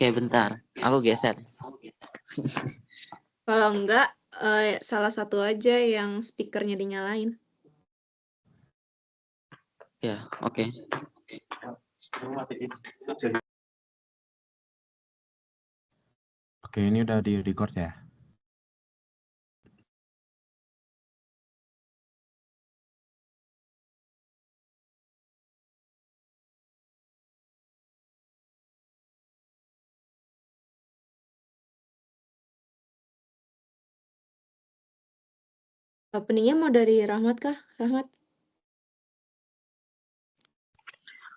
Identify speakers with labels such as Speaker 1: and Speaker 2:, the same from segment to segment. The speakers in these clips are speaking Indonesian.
Speaker 1: Oke, bentar. Aku geser.
Speaker 2: Kalau enggak, salah satu aja yang speakernya dinyalain.
Speaker 1: Ya, oke.
Speaker 3: Oke, ini udah di record ya.
Speaker 2: Openingnya mau dari Rahmat kah? Rahmat?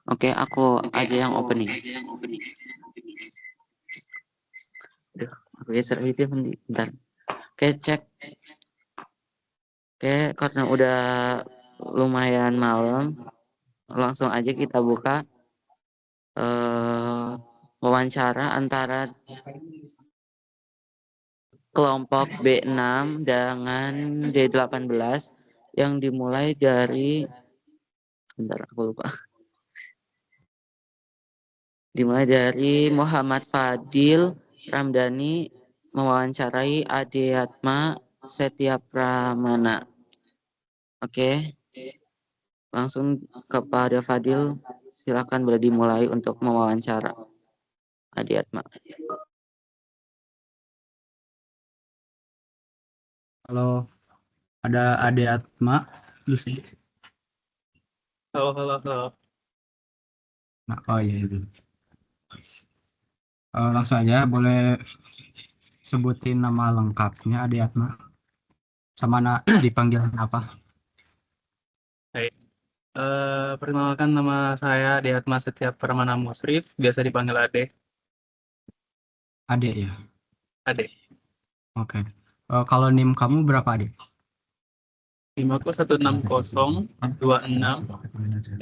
Speaker 1: Oke, aku aja yang opening. Aduh, aku geser itu bentar. Oke, cek. Oke, karena udah lumayan malam, langsung aja kita buka wawancara antara kelompok B6 dengan D18 yang dimulai dari bentar aku lupa. Dimulai dari Muhammad Fadil Ramdhani mewawancarai Adiatma Setiapramana. Oke. Langsung kepada Fadil, silakan boleh dimulai untuk mewawancara Adiatma.
Speaker 4: Halo, ada Ade Atma di sini.
Speaker 5: Halo.
Speaker 4: Nah, oh iya itu. Langsung aja, boleh sebutin nama lengkapnya Ade Atma. Sama dipanggil apa?
Speaker 5: Baik. Perkenalkan, nama saya Adiatma Setiapramana Musrif, biasa dipanggil Ade.
Speaker 4: Ade ya.
Speaker 5: Ade.
Speaker 4: Oke. Kalau NIM kamu berapa Ade?
Speaker 5: NIM aku 160 26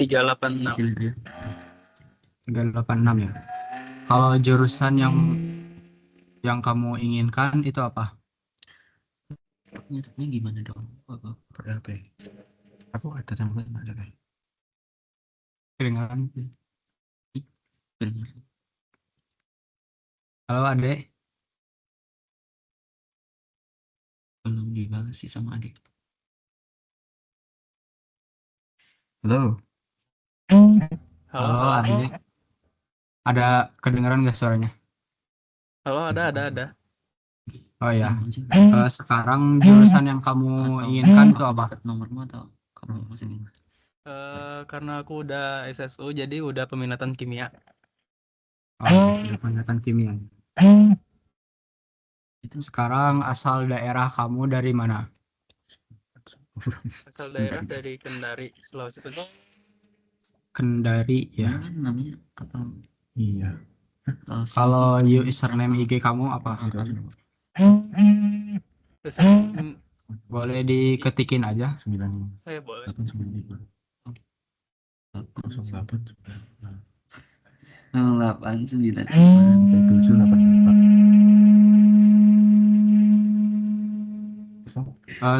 Speaker 5: 386.
Speaker 4: 386 ya. Kalau jurusan yang kamu inginkan itu apa?
Speaker 1: Nyatanya gimana dong?
Speaker 3: Berapa? Aku ada tambahan ada deh.
Speaker 4: Kedengaran?
Speaker 1: Benar.
Speaker 4: Halo Ade.
Speaker 1: Belum dibalas sih sama adik.
Speaker 3: Halo.
Speaker 4: Halo Ade. Ada kedengaran nggak suaranya?
Speaker 5: Halo, ada.
Speaker 4: Oh ya. Sekarang jurusan yang kamu inginkan itu apa?
Speaker 1: Nomormu atau kamu masih
Speaker 5: Karena aku udah SSU, jadi udah peminatan kimia.
Speaker 4: Oh, udah peminatan kimia. Sekarang asal daerah kamu dari mana?
Speaker 5: Asal daerah dari Kendari, Sulawesi Tengah.
Speaker 4: Kendari ya.
Speaker 1: kan namanya atau
Speaker 3: Iya.
Speaker 4: Kalau username IG kamu apa?
Speaker 5: Terus,
Speaker 4: Boleh diketikin aja.
Speaker 3: 9
Speaker 5: boleh.
Speaker 1: 895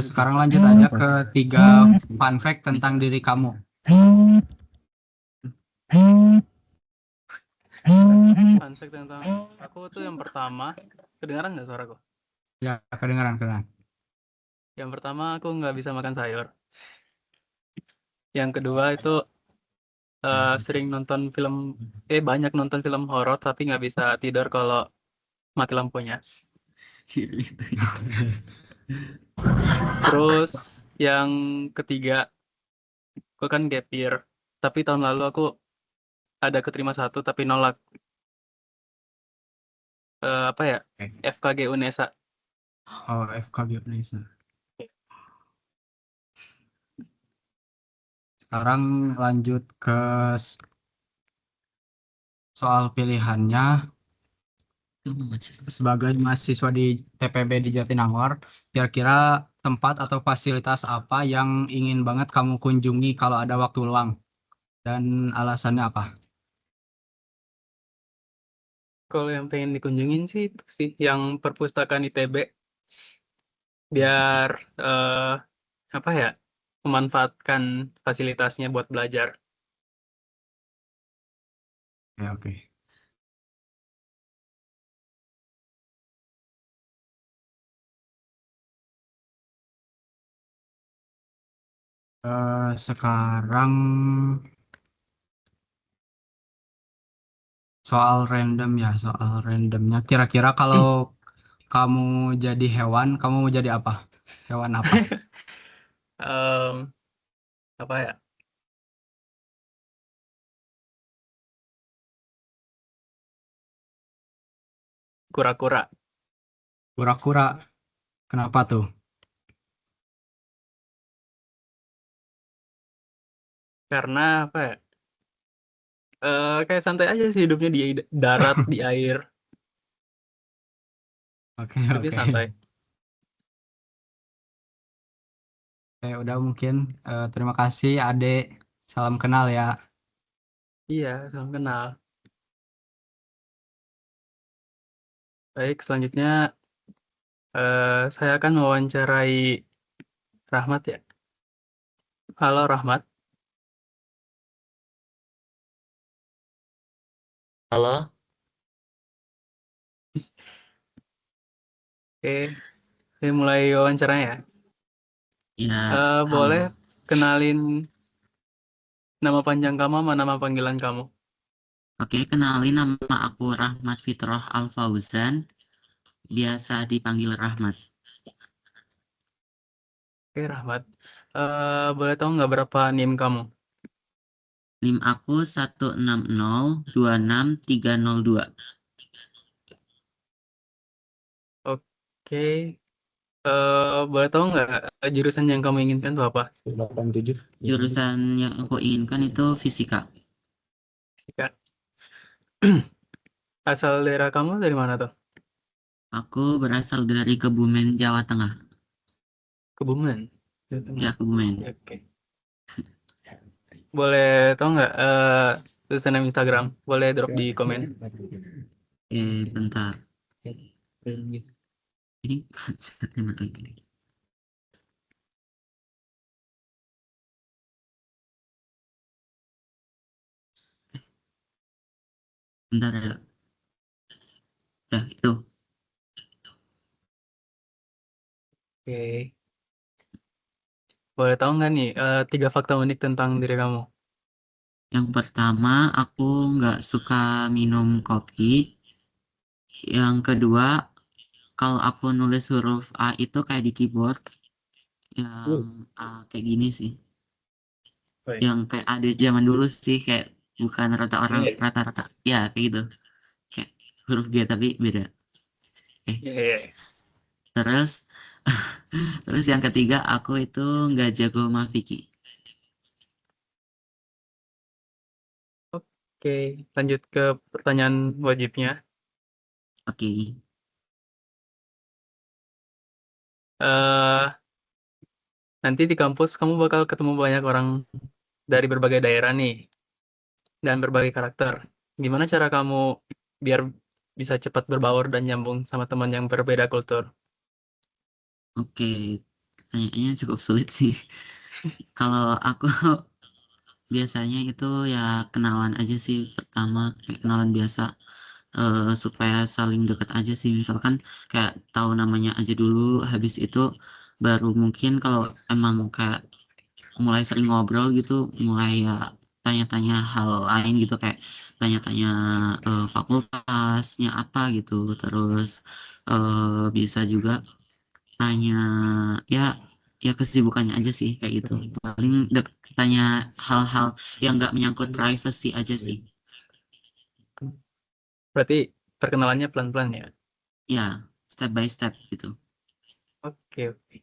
Speaker 4: Sekarang lanjut aja ke 3 fun fact tentang diri kamu.
Speaker 5: Fun fact tentang aku tuh yang pertama, kedengaran nggak suaraku?
Speaker 4: Ya, kedengaran.
Speaker 5: Yang pertama, aku nggak bisa makan sayur. Yang kedua itu sering nonton film, banyak nonton film horor tapi nggak bisa tidur kalau mati lampunya. Terus yang ketiga, aku kan gap year, tapi tahun lalu aku ada keterima 1 tapi nolak. FKG UNESA.
Speaker 4: Oh, FKG Indonesia. Sekarang lanjut ke soal pilihannya. Sebagai mahasiswa di TPB di Jatinangor, kira-kira tempat atau fasilitas apa yang ingin banget kamu kunjungi kalau ada waktu luang? Dan alasannya apa?
Speaker 5: Kalau yang pengen dikunjungin sih itu sih yang perpustakaan ITB, biar memanfaatkan fasilitasnya buat belajar.
Speaker 4: Ya, oke. Sekarang soal random ya, soal randomnya. Kira-kira kalau kamu jadi hewan, kamu mau jadi apa? Hewan apa?
Speaker 5: Em, apa ya? Kura-kura.
Speaker 4: Kura-kura. Kenapa tuh?
Speaker 5: Karena apa ya? Kayak santai aja sih hidupnya di darat, di air.
Speaker 4: Oke,
Speaker 5: Hidupnya
Speaker 4: oke.
Speaker 5: santai.
Speaker 4: Udah mungkin. Terima kasih, Ade. Salam kenal ya.
Speaker 5: Iya, salam kenal. Baik, selanjutnya saya akan mewawancarai Rahmat ya. Halo Rahmat.
Speaker 1: Halo,
Speaker 5: Oke, saya mulai wawancaranya ya.
Speaker 1: ya,
Speaker 5: Boleh
Speaker 1: halo.
Speaker 5: kenalin nama panjang kamu sama nama panggilan kamu?
Speaker 1: Oke, kenalin nama aku Rahmat Fitroh Al Fauzan, biasa dipanggil Rahmat.
Speaker 5: Oke, Rahmat. Boleh tahu nggak berapa NIM kamu?
Speaker 1: NIM aku 160260302.
Speaker 5: Oke. Boleh tahu nggak jurusan yang kamu inginkan itu apa?
Speaker 4: 87.
Speaker 1: Jurusan yang aku inginkan itu fisika.
Speaker 5: Fisika. Asal daerah kamu dari mana tuh?
Speaker 1: Aku berasal dari Kebumen, Jawa Tengah.
Speaker 5: Kebumen. Jawa Tengah.
Speaker 1: Ya, Kebumen.
Speaker 5: Oke. Boleh tahu nggak username Instagram? Boleh drop di komen.
Speaker 1: Bentar. Ini kan sepertinya lagi. Bentar ya. Udah, itu.
Speaker 5: Oke. Boleh tahu nggak nih 3 fakta unik tentang diri kamu?
Speaker 1: Yang pertama, aku nggak suka minum kopi. Yang kedua, kalau aku nulis huruf A itu kayak di keyboard, yang A kayak gini sih.
Speaker 5: Baik.
Speaker 1: Yang kayak ada zaman dulu sih, kayak bukan rata-rata. Ya, kayak gitu. Kayak huruf G tapi beda.
Speaker 5: Iya.
Speaker 1: Terus, terus yang ketiga, aku itu nggak jago mafiki.
Speaker 5: Oke, lanjut ke pertanyaan wajibnya.
Speaker 1: Oke.
Speaker 5: eh Nanti di kampus kamu bakal ketemu banyak orang dari berbagai daerah nih dan berbagai karakter. Gimana cara kamu biar bisa cepat berbaur dan nyambung sama teman yang berbeda kultur?
Speaker 1: Oke, kayaknya cukup sulit sih. Kalau aku biasanya itu ya kenalan aja sih pertama, kayak kenalan biasa, supaya saling deket aja sih. Misalkan kayak tahu namanya aja dulu, habis itu baru mungkin kalau emang kayak mulai sering ngobrol gitu, mulai ya tanya-tanya hal lain gitu, kayak tanya-tanya fakultasnya apa gitu. Terus bisa juga tanya ya kesibukannya aja sih kayak gitu. Paling tanya hal-hal yang nggak menyangkut privacy aja sih.
Speaker 5: Berarti perkenalannya pelan-pelan ya?
Speaker 1: Ya, step by step gitu.
Speaker 5: Oke, oke.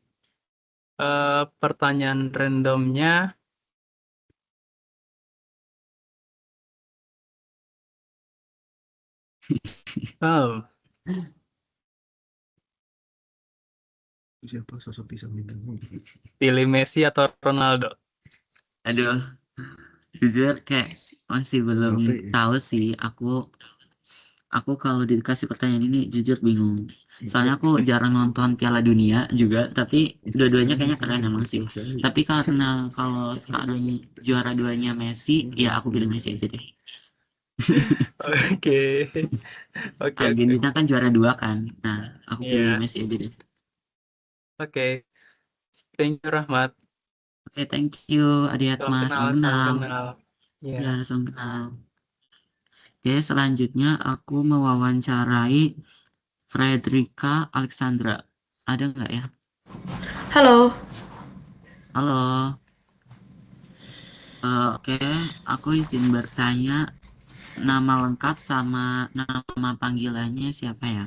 Speaker 5: Pertanyaan randomnya, oh,
Speaker 3: Siapa sosok bisa meninggal?
Speaker 5: pilih Messi atau Ronaldo?
Speaker 1: Aduh, jujur kayak masih belum
Speaker 3: Mbappe ya?
Speaker 1: tahu sih. Aku kalau dikasih pertanyaan ini jujur bingung. Soalnya aku jarang nonton Piala Dunia juga, tapi dua-duanya kayaknya keren emang sih. Tapi karena kalau sekarang juara duanya Messi, ya aku pilih Messi aja deh.
Speaker 5: Oke, oke, oke.
Speaker 1: Argentina kan juara dua kan. Nah, aku pilih
Speaker 5: Iya,
Speaker 1: Messi aja deh.
Speaker 5: oke. Thank you, Rahmat.
Speaker 1: Oke, thank you Adiatma, salam
Speaker 5: Salam
Speaker 1: kenal.
Speaker 5: kenal. Iya.
Speaker 1: Ya, salam kenal. Oke, selanjutnya aku mewawancarai Fredrika Alexandra. Ada nggak ya?
Speaker 6: Halo,
Speaker 1: Halo. Oke, aku izin bertanya nama lengkap sama nama panggilannya siapa ya?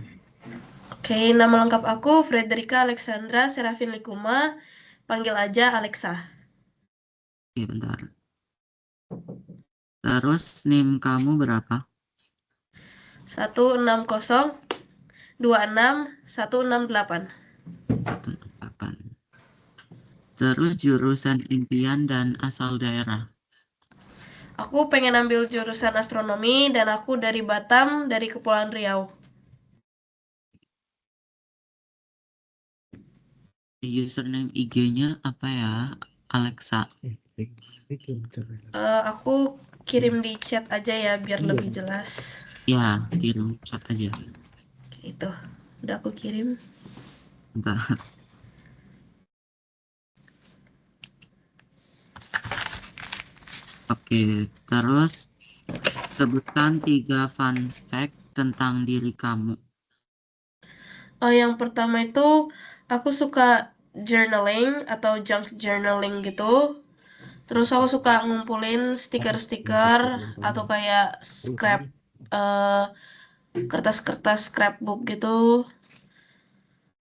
Speaker 6: oke, nama lengkap aku Fredrika Alexandra Serafin Likuma, panggil aja Alexa.
Speaker 1: Oke, bentar. Terus NIM kamu berapa?
Speaker 6: 160 26 168.
Speaker 1: 168. Terus jurusan impian dan asal daerah.
Speaker 6: Aku pengen ambil jurusan astronomi dan aku dari Batam, dari Kepulauan Riau.
Speaker 1: Username IG-nya apa ya? Alexa.
Speaker 6: Aku kirim di chat aja ya biar lebih jelas.
Speaker 1: Ya, kirim chat aja.
Speaker 6: Oke, itu. Udah aku kirim.
Speaker 1: Bentar. Oke, terus sebutkan 3 fun fact tentang diri kamu.
Speaker 6: Yang pertama itu aku suka journaling atau junk journaling gitu. Terus aku suka ngumpulin stiker-stiker atau kayak eh, kertas-kertas scrapbook gitu.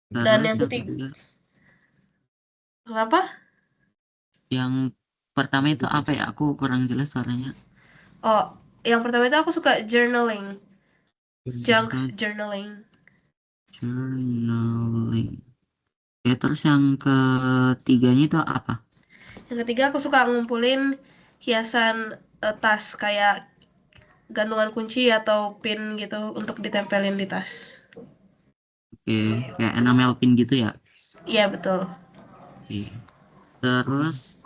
Speaker 6: Dan
Speaker 1: Terus
Speaker 6: yang
Speaker 1: yang
Speaker 6: ketiga,
Speaker 1: ketiga,
Speaker 6: kenapa?
Speaker 1: yang pertama itu apa ya? Aku kurang jelas suaranya.
Speaker 6: Oh, yang pertama itu aku suka journaling, junk
Speaker 1: Suka
Speaker 6: journaling.
Speaker 1: journaling. Oke, terus yang ketiganya itu apa?
Speaker 6: Yang ketiga aku suka ngumpulin hiasan tas kayak gantungan kunci atau pin gitu untuk ditempelin di tas.
Speaker 1: Oke, kayak enamel pin gitu ya.
Speaker 6: Iya betul.
Speaker 1: Oke. Terus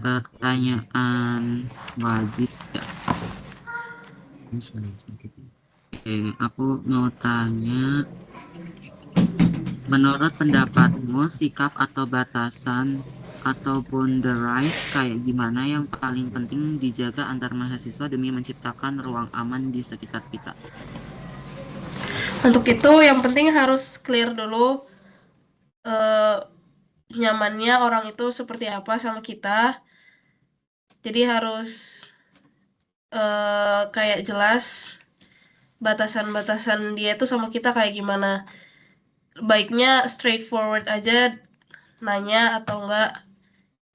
Speaker 1: pertanyaan wajib ya. Oke, aku mau tanya, menurut pendapatmu sikap atau batasan atau boundaries kayak gimana yang paling penting dijaga antar mahasiswa demi menciptakan ruang aman di sekitar kita?
Speaker 6: Untuk itu yang penting harus clear dulu eh, nyamannya orang itu seperti apa sama kita. Jadi harus kayak jelas batasan-batasan dia itu sama kita kayak gimana. Baiknya straightforward aja nanya atau enggak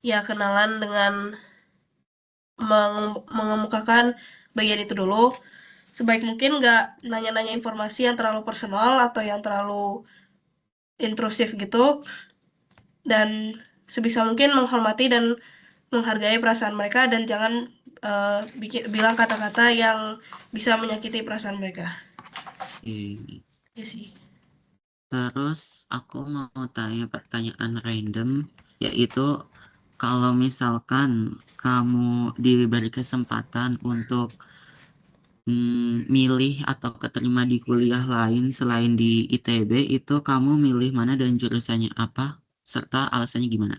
Speaker 6: ya kenalan dengan mengemukakan bagian itu dulu. Sebaik mungkin nggak nanya-nanya informasi yang terlalu personal atau yang terlalu intrusif gitu. Dan sebisa mungkin menghormati dan menghargai perasaan mereka dan jangan bilang kata-kata yang bisa menyakiti perasaan mereka.
Speaker 1: Oke.
Speaker 6: Iya sih.
Speaker 1: Terus aku mau tanya pertanyaan random, yaitu kalau misalkan kamu diberi kesempatan untuk milih atau keterima di kuliah lain selain di ITB, itu kamu milih mana dan jurusannya apa, serta alasannya gimana?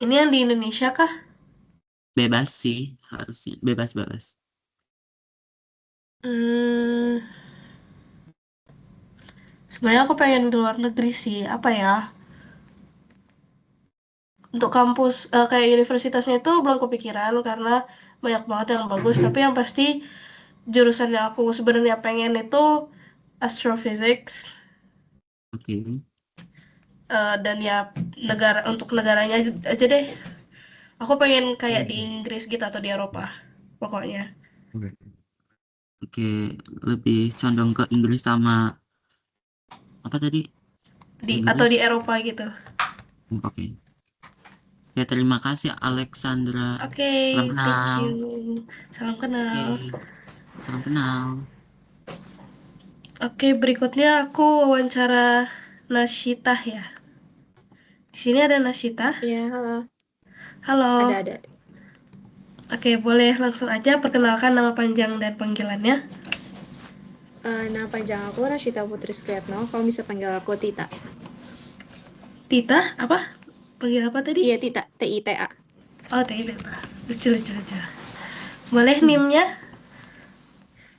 Speaker 6: Ini yang di Indonesia kah?
Speaker 1: Bebas sih, harusnya bebas-bebas.
Speaker 6: Hmm, sebenarnya aku pengen di luar negeri sih. Apa ya? Untuk kampus kayak universitasnya itu belum kepikiran karena banyak banget yang bagus. Tapi yang pasti jurusan yang aku sebenarnya pengen itu astrophysics.
Speaker 1: Oke.
Speaker 6: Dan ya untuk negaranya aja deh. Aku pengen kayak di Inggris gitu atau di Eropa. Pokoknya.
Speaker 1: Oke, lebih condong ke Inggris sama apa tadi?
Speaker 6: Atau
Speaker 1: Inggris.
Speaker 6: di Eropa gitu.
Speaker 1: Oke. Ya, terima kasih Alexandra.
Speaker 6: Oke,
Speaker 1: Salam
Speaker 6: thank
Speaker 1: kenal.
Speaker 6: you. Salam kenal.
Speaker 1: Oke, salam kenal.
Speaker 6: Oke, berikutnya aku wawancara Nasyitah ya. Di sini ada Nasyitah.
Speaker 2: Iya, halo.
Speaker 6: Halo.
Speaker 2: Ada.
Speaker 6: Oke, boleh langsung aja perkenalkan nama panjang dan panggilannya.
Speaker 2: Nama panjang aku Nasyita Putri Supriyatno. Kamu bisa panggil aku Tita.
Speaker 6: Tita, apa? Panggil apa tadi?
Speaker 2: Iya, Tita. TITA.
Speaker 6: Oh, Tita. Lucu. Boleh NIM-nya?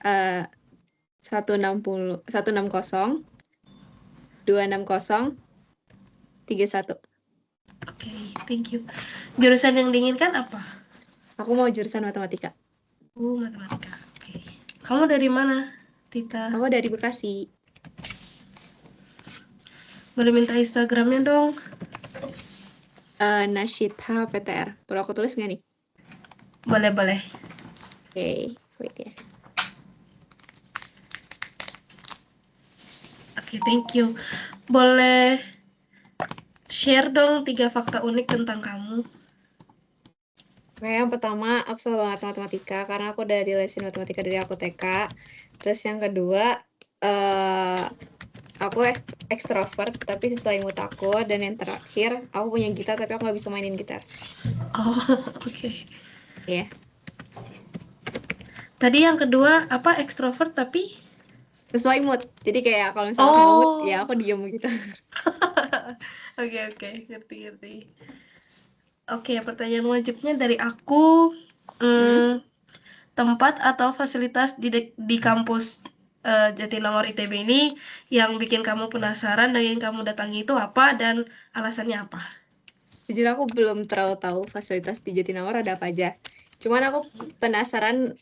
Speaker 2: 160 260 31.
Speaker 6: Oke, thank you. Jurusan yang diinginkan apa?
Speaker 2: Aku mau jurusan matematika.
Speaker 6: Matematika. Oke. Kamu dari mana, Tita?
Speaker 2: Aku dari Bekasi.
Speaker 6: Boleh minta Instagramnya dong?
Speaker 2: Nashita PTR. Perlu aku tulis nggak nih?
Speaker 6: Boleh.
Speaker 2: Oke, wait ya.
Speaker 6: Oke, thank you. Boleh share dong 3 fakta unik tentang kamu?
Speaker 2: Oke, yang pertama, aku suka banget matematika karena aku udah dilesin matematika dari aku TK. Terus yang kedua, aku ekstrovert tapi sesuai mood aku. Dan yang terakhir, aku punya gitar tapi aku nggak bisa mainin gitar.
Speaker 6: Oh, oke.
Speaker 2: Iya.
Speaker 6: Tadi yang kedua apa? Ekstrovert tapi?
Speaker 2: Sesuai mood. Jadi kayak kalau misalnya aku nggak mood,
Speaker 6: Oh.
Speaker 2: ya aku diem gitu.
Speaker 6: Oke, ngerti. Oke, pertanyaan wajibnya dari aku. Tempat atau fasilitas di kampus Jatinangor ITB ini yang bikin kamu penasaran dan yang kamu datangi itu apa dan alasannya apa?
Speaker 2: Jujur aku belum terlalu tahu fasilitas di Jatinangor ada apa aja. Cuman aku penasaran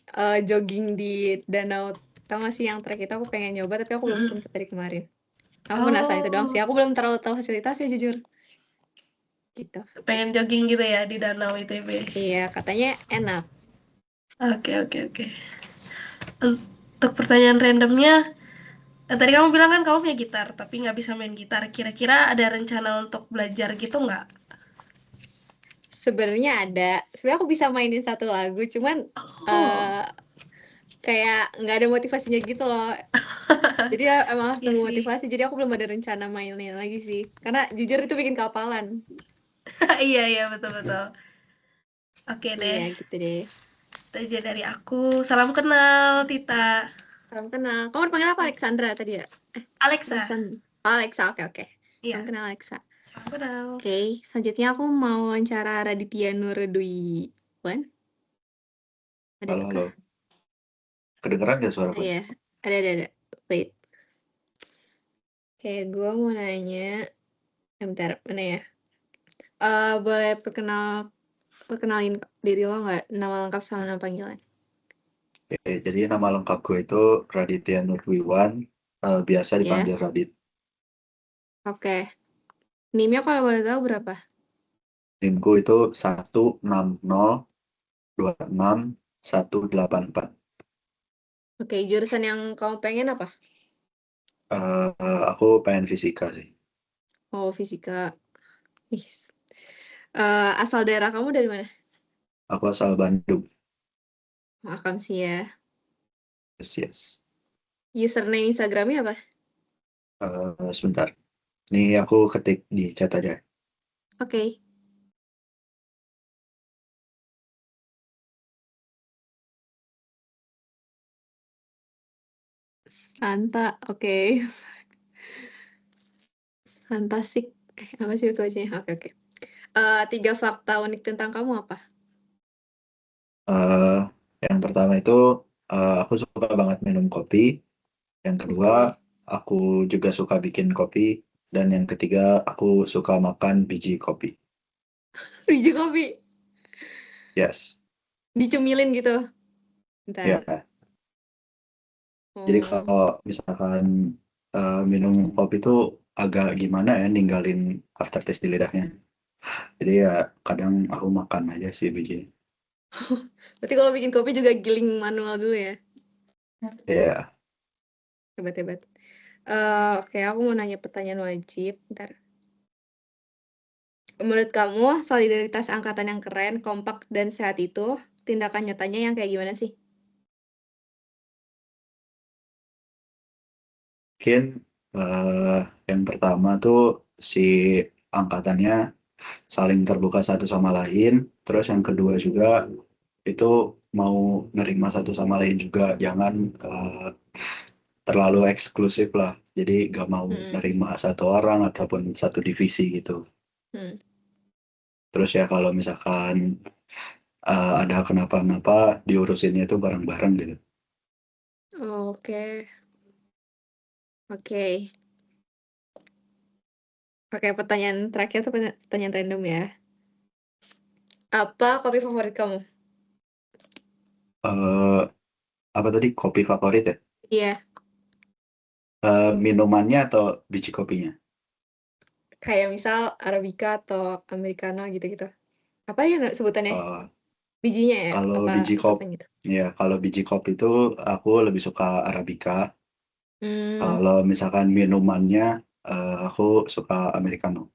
Speaker 2: jogging di danau. Tahu nggak sih yang trek itu aku pengen nyoba tapi aku belum sempat dari kemarin. Aku penasaran itu doang sih. Aku belum terlalu tahu fasilitasnya jujur. Gitu.
Speaker 6: Pengen jogging gitu ya di danau ITB.
Speaker 2: Iya, katanya enak.
Speaker 6: Oke. Untuk pertanyaan randomnya, tadi kamu bilang kan kamu punya gitar tapi nggak bisa main gitar. Kira-kira ada rencana untuk belajar gitu nggak?
Speaker 2: Sebenarnya ada. Sebenarnya aku bisa mainin satu lagu, cuman kayak nggak ada motivasinya gitu loh. Jadi emang harus
Speaker 6: Iya
Speaker 2: tunggu
Speaker 6: sih.
Speaker 2: motivasi. Jadi aku belum ada rencana mainin lagi sih. Karena jujur itu bikin kapalan.
Speaker 6: Iya, betul. Oke deh.
Speaker 2: Iya, gitu deh.
Speaker 6: Itu aja dari aku. Salam kenal, Tita.
Speaker 2: Salam kenal. Kamu dipanggil apa? Alexandra tadi ya?
Speaker 6: Alexa.
Speaker 2: Alexa, oke.
Speaker 6: Iya.
Speaker 2: Salam kenal Alexa.
Speaker 6: Salam kenal.
Speaker 2: Oke, selanjutnya aku mau wawancara Raditya Nurdwiwan. Ada tuh kah?
Speaker 3: Halo. Kedengeran nggak suara
Speaker 2: Oh,
Speaker 3: gue?
Speaker 2: iya, ada. Wait. Oke, gue mau nanya. Bentar, mana ya? Boleh perkenalin diri lo nggak? Nama lengkap sama nama panggilan.
Speaker 3: Oke, jadi nama lengkap gue itu Raditya Nurdwiwan, biasa dipanggil Radit.
Speaker 2: Oke. NIM-nya kalau boleh tahu berapa?
Speaker 3: NIM gue itu 160261184.
Speaker 2: Oke, jurusan yang kamu pengen apa?
Speaker 3: Aku pengen fisika sih.
Speaker 2: Oh, fisika. Ih. Asal daerah kamu dari mana?
Speaker 3: Aku asal Bandung.
Speaker 2: Makam sih ya.
Speaker 3: Yes.
Speaker 2: Username Instagramnya apa?
Speaker 3: Sebentar. Ini aku ketik di chat aja.
Speaker 2: Oke. Santa, oke. Fantastik. Apa sih itu bacanya? Oke. 3 fakta unik tentang kamu apa?
Speaker 3: Yang pertama itu aku suka banget minum kopi. Yang kedua, aku juga suka bikin kopi. Dan yang ketiga, aku suka makan biji kopi.
Speaker 2: Biji kopi?
Speaker 3: Yes.
Speaker 2: Dicemilin gitu? Bentar.
Speaker 3: Ya. Jadi kalau misalkan minum kopi itu agak gimana ya ninggalin aftertaste di lidahnya. Jadi ya kadang aku makan aja sih biji.
Speaker 2: Berarti kalau bikin kopi juga giling manual dulu ya?
Speaker 3: Iya.
Speaker 2: Hebat. Oke, aku mau nanya pertanyaan wajib. Bentar. Menurut kamu, solidaritas angkatan yang keren, kompak, dan sehat itu, tindakan nyatanya yang kayak gimana sih?
Speaker 3: Mungkin yang pertama tuh si angkatannya saling terbuka satu sama lain. Terus yang kedua juga itu mau nerima satu sama lain juga. Jangan terlalu eksklusif lah. Jadi gak mau nerima satu orang ataupun satu divisi gitu. Terus ya kalau misalkan ada kenapa-napa diurusinnya itu bareng-bareng gitu.
Speaker 2: Oke. Oke. Oke, pertanyaan terakhir tuh pertanyaan random ya. Apa kopi favorit kamu?
Speaker 3: Eh, apa tadi kopi favorit ya?
Speaker 2: Iya,
Speaker 3: Minumannya atau biji kopinya?
Speaker 2: kayak misal Arabica atau Americano gitu-gitu. Apa ya sebutannya?
Speaker 3: Eh,
Speaker 2: Bijinya ya?
Speaker 3: kalau
Speaker 2: Apa
Speaker 3: biji kopi,
Speaker 2: apanya gitu?
Speaker 3: ya kalau biji kopi itu aku lebih suka Arabica.
Speaker 2: Hmm,
Speaker 3: Kalau misalkan minumannya, aku suka Americano.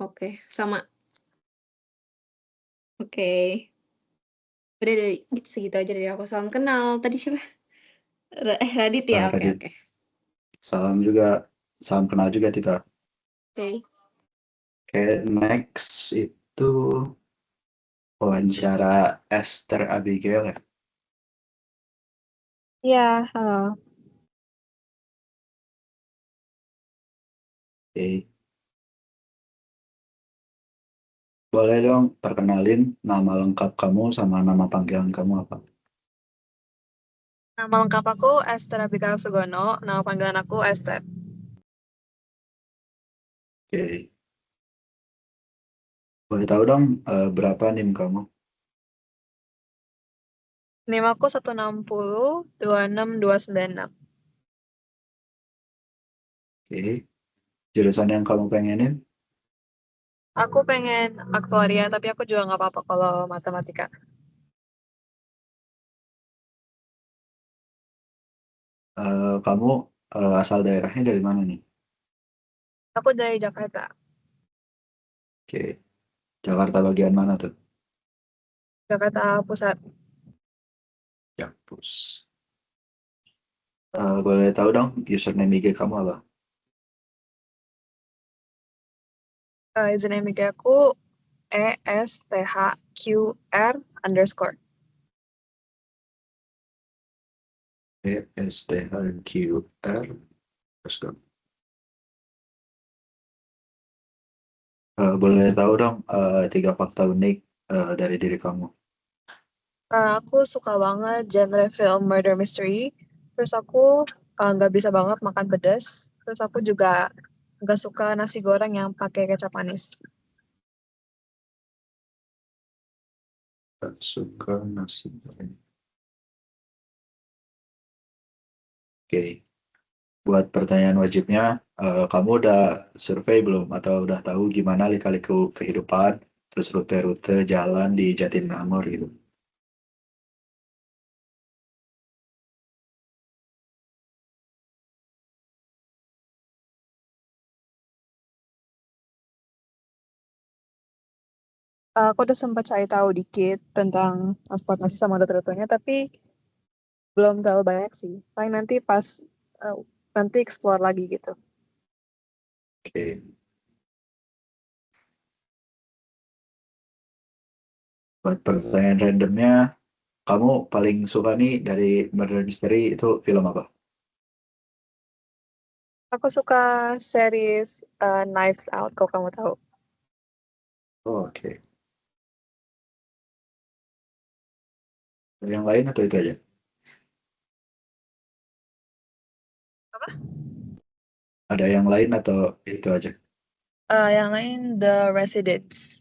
Speaker 2: oke, sama. Oke. Udah dari segitu aja dari aku. Salam kenal. Tadi siapa? Radit ya? Oke,
Speaker 3: Radit,
Speaker 2: oke.
Speaker 3: salam juga, salam kenal juga Tita.
Speaker 2: Oke.
Speaker 3: Oke, next itu wawancara Esther Abigail ya.
Speaker 7: Iya, halo.
Speaker 3: Oke. Boleh dong perkenalin nama lengkap kamu sama nama panggilan kamu apa?
Speaker 7: Nama lengkap aku Esther Abigail Sugono, nama panggilan aku Esther.
Speaker 3: Oke. Boleh tahu dong berapa NIM kamu?
Speaker 7: NIM aku 160 26296.
Speaker 3: Oke. Jurusan yang kamu pengenin?
Speaker 7: Aku pengen aktuaria, tapi aku juga nggak apa-apa kalau matematika.
Speaker 3: Kamu asal daerahnya dari mana nih?
Speaker 7: Aku dari Jakarta,
Speaker 3: Oke. Jakarta bagian mana tuh?
Speaker 7: Jakarta Pusat.
Speaker 3: Jakpus. Boleh tahu dong username IG kamu apa?
Speaker 7: Username IG aku ESTHQR_.
Speaker 3: ESTHQR. Boleh tahu dong 3 fakta unik dari diri kamu.
Speaker 7: Aku suka banget genre film murder mystery. Terus aku nggak bisa banget makan pedas. Terus aku juga nggak suka nasi goreng yang pakai kecap manis.
Speaker 3: Tak suka nasi goreng. Oke. Buat pertanyaan wajibnya, kamu udah survei belum atau udah tahu gimana lika-liku kehidupan, terus rute-rute jalan di Jatinangor gitu?
Speaker 7: Aku udah sempat cari tahu dikit tentang transportasi sama rute-rutenya, tapi belum terlalu banyak sih. Paling nanti pas uh, nanti explore lagi gitu.
Speaker 3: Oke. Buat pertanyaan randomnya, kamu paling suka nih dari murder mystery itu film apa?
Speaker 7: Aku suka series Knives Out, kalau kamu tahu.
Speaker 3: Oh, oke. Yang lain atau itu aja?
Speaker 7: Apa?
Speaker 3: Ada yang lain atau itu aja?
Speaker 7: Yang lain The Residents.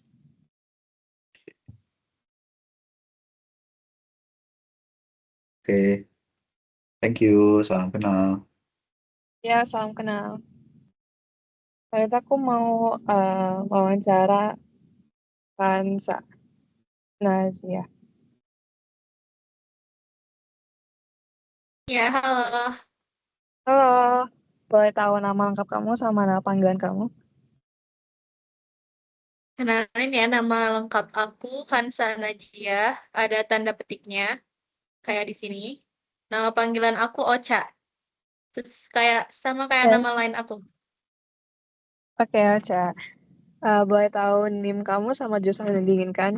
Speaker 3: Oke. Thank you. Salam kenal.
Speaker 7: Ya, salam kenal. Ternyata aku mau wawancara Kansa Nazia.
Speaker 2: Ya, halo.
Speaker 7: Halo, boleh tahu nama lengkap kamu sama nama panggilan kamu?
Speaker 2: Kenalin ya, nama lengkap aku Hansa Najia. Ada tanda petiknya, kayak di sini. Nama panggilan aku Ocha. Terus sama kayak
Speaker 7: Oke,
Speaker 2: nama lain aku.
Speaker 7: oke, Aca. Boleh tahu NIM kamu sama jurusan yang diinginkan?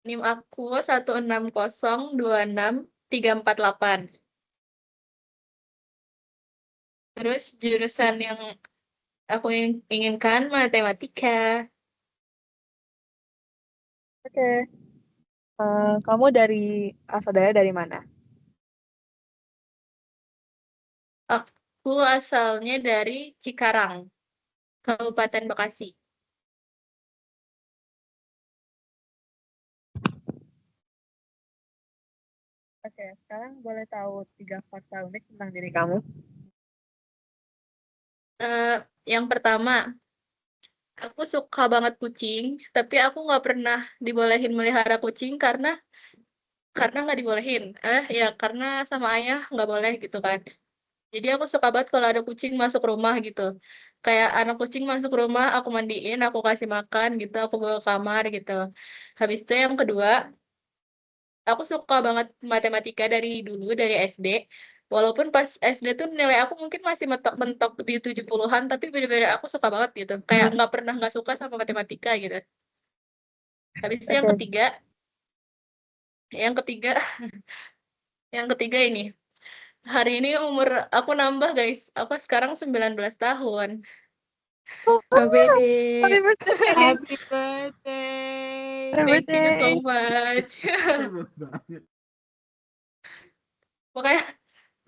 Speaker 2: NIM aku 160266448. Terus jurusan yang aku inginkan matematika.
Speaker 7: Oke. Kamu asalnya dari mana?
Speaker 2: Aku asalnya dari Cikarang, Kabupaten Bekasi.
Speaker 7: Oke, sekarang boleh tahu 3 fakta unik tentang diri kamu?
Speaker 2: Yang pertama, aku suka banget kucing, tapi aku nggak pernah dibolehin melihara kucing karena nggak dibolehin. Ya karena sama ayah nggak boleh gitu kan. Jadi aku suka banget kalau ada kucing masuk rumah gitu. Kayak anak kucing masuk rumah, aku mandiin, aku kasih makan gitu, aku bawa ke kamar gitu. Habis itu yang kedua, aku suka banget matematika dari dulu, dari SD. Walaupun pas SD tuh nilai aku mungkin masih mentok-mentok di 70-an, tapi bener-bener aku suka banget gitu. Kayak nggak pernah nggak suka sama matematika gitu. Habis itu
Speaker 7: Oke.
Speaker 2: yang ketiga, yang ketiga ini. Hari ini umur aku nambah guys. Aku sekarang 19 tahun. KBD.
Speaker 7: Happy birthday!
Speaker 6: Happy birthday.
Speaker 7: Happy
Speaker 2: Thank you so
Speaker 7: birthday!
Speaker 2: much. Makanya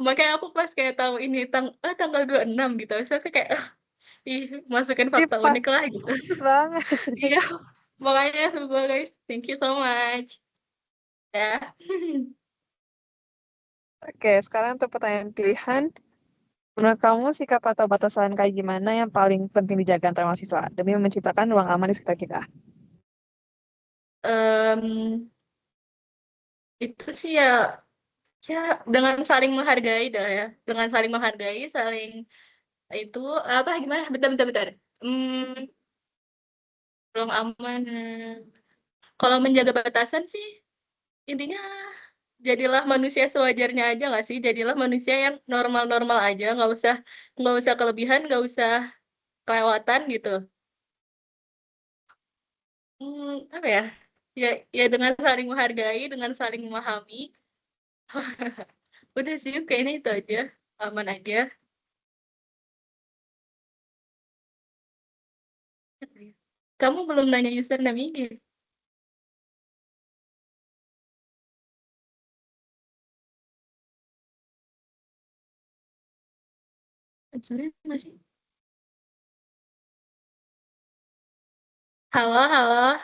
Speaker 2: makanya aku pas kayak tahu ini tanggal 26 gitu. Saya kayak masukin
Speaker 7: Ini
Speaker 2: fakta
Speaker 7: pas
Speaker 2: unik lah gitu.
Speaker 7: banget.
Speaker 2: Iya, makanya semua guys, thank you so much. Ya.
Speaker 7: Oke, sekarang untuk pertanyaan pilihan. Menurut kamu sikap atau batasan kayak gimana yang paling penting dijaga antar mahasiswa demi menciptakan ruang aman di sekitar kita?
Speaker 2: Em, itu sih ya dengan saling menghargai dah ya. Dengan saling menghargai, saling itu apa gimana? Bentar. Hmm, ruang aman. Kalau menjaga batasan sih intinya jadilah manusia sewajarnya aja nggak sih? Jadilah manusia yang normal-normal aja, nggak usah kelebihan, nggak usah kelewatan gitu. Apa ya? Ya dengan saling menghargai, dengan saling memahami. Udah sih, kayaknya itu aja. Aman aja. Kamu belum nanya username IG. Sorry, masih. Halo, halo.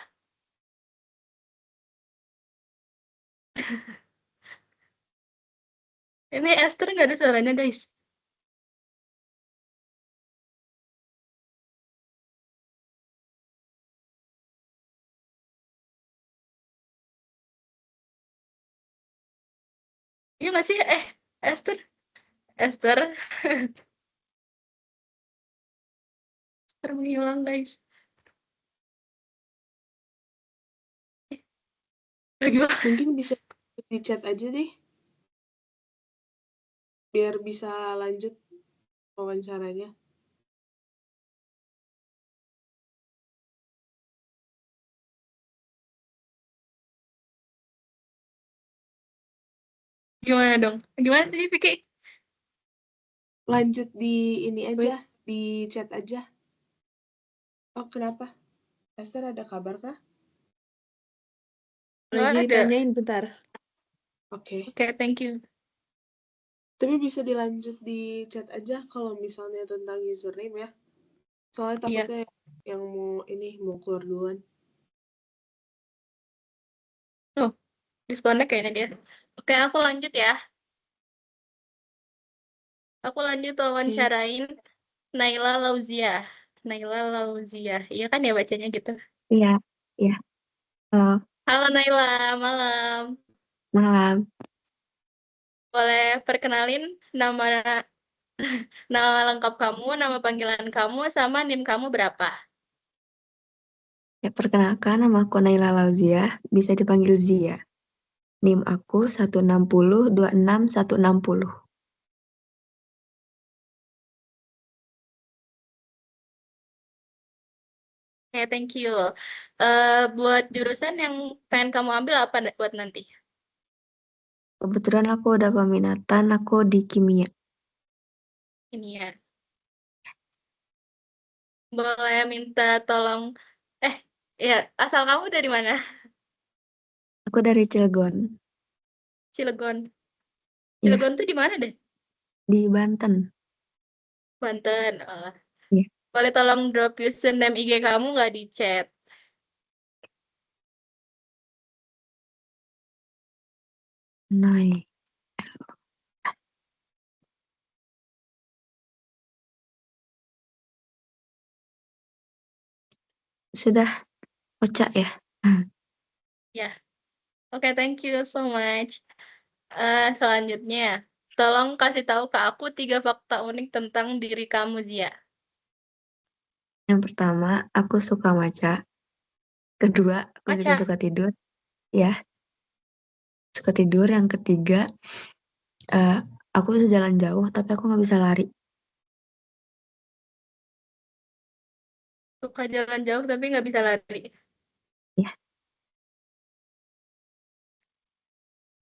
Speaker 2: Ini Esther nggak ada suaranya, guys. Iya nggak sih? Esther. Esther. Esther menghilang, guys. Gimana?
Speaker 6: Mungkin bisa di chat aja deh. Biar bisa lanjut wawancaranya.
Speaker 2: Gimana dong? Gimana tadi, Vicky?
Speaker 6: Lanjut di ini aja, di chat aja. Oh, kenapa? Esther ada kabar kah?
Speaker 2: Nggak
Speaker 8: Lagi
Speaker 2: ada.
Speaker 8: ditanyain bentar.
Speaker 6: Oke.
Speaker 2: Oke, thank you.
Speaker 6: Tapi bisa dilanjut di chat aja kalau misalnya tentang username ya. Soalnya
Speaker 2: Iya.
Speaker 6: takutnya yang mau keluar duluan.
Speaker 2: Disconnect kayaknya dia. Oke, aku lanjut ya. Aku lanjut wawancarain Naila Lauzia. Naila Lauzia. Iya kan ya bacanya gitu.
Speaker 7: Iya, iya.
Speaker 2: Halo Naila, malam.
Speaker 7: Malam.
Speaker 2: Boleh perkenalin nama nama lengkap kamu, nama panggilan kamu, sama NIM kamu berapa?
Speaker 7: Ya, perkenalkan, nama aku Naila Lauzia, bisa dipanggil Zia. NIM aku 160266160.
Speaker 2: Oke, thank you. Buat jurusan yang pengen kamu ambil apa buat nanti?
Speaker 7: Kebetulan aku udah peminatan, aku di kimia.
Speaker 2: Ini ya. boleh minta tolong ya, asal kamu dari mana?
Speaker 7: Aku dari Cilegon,
Speaker 2: Cilegon.
Speaker 7: Iya.
Speaker 2: Cilegon tuh di mana deh?
Speaker 7: di Banten.
Speaker 2: Banten.
Speaker 7: Iya.
Speaker 2: Boleh tolong drop username IG kamu nggak di chat?
Speaker 7: Nay. Sudah, Ocha ya?
Speaker 2: Ya. Oke, thank you so much. Selanjutnya, tolong kasih tahu ke aku 3 fakta unik tentang diri kamu, Zia.
Speaker 7: Yang pertama, aku suka matcha. Kedua, aku juga
Speaker 2: Matcha?
Speaker 7: suka tidur. Ya, suka tidur. Yang ketiga, aku bisa jalan jauh, tapi aku nggak bisa lari.
Speaker 2: Suka jalan jauh tapi nggak bisa lari.
Speaker 7: Ya.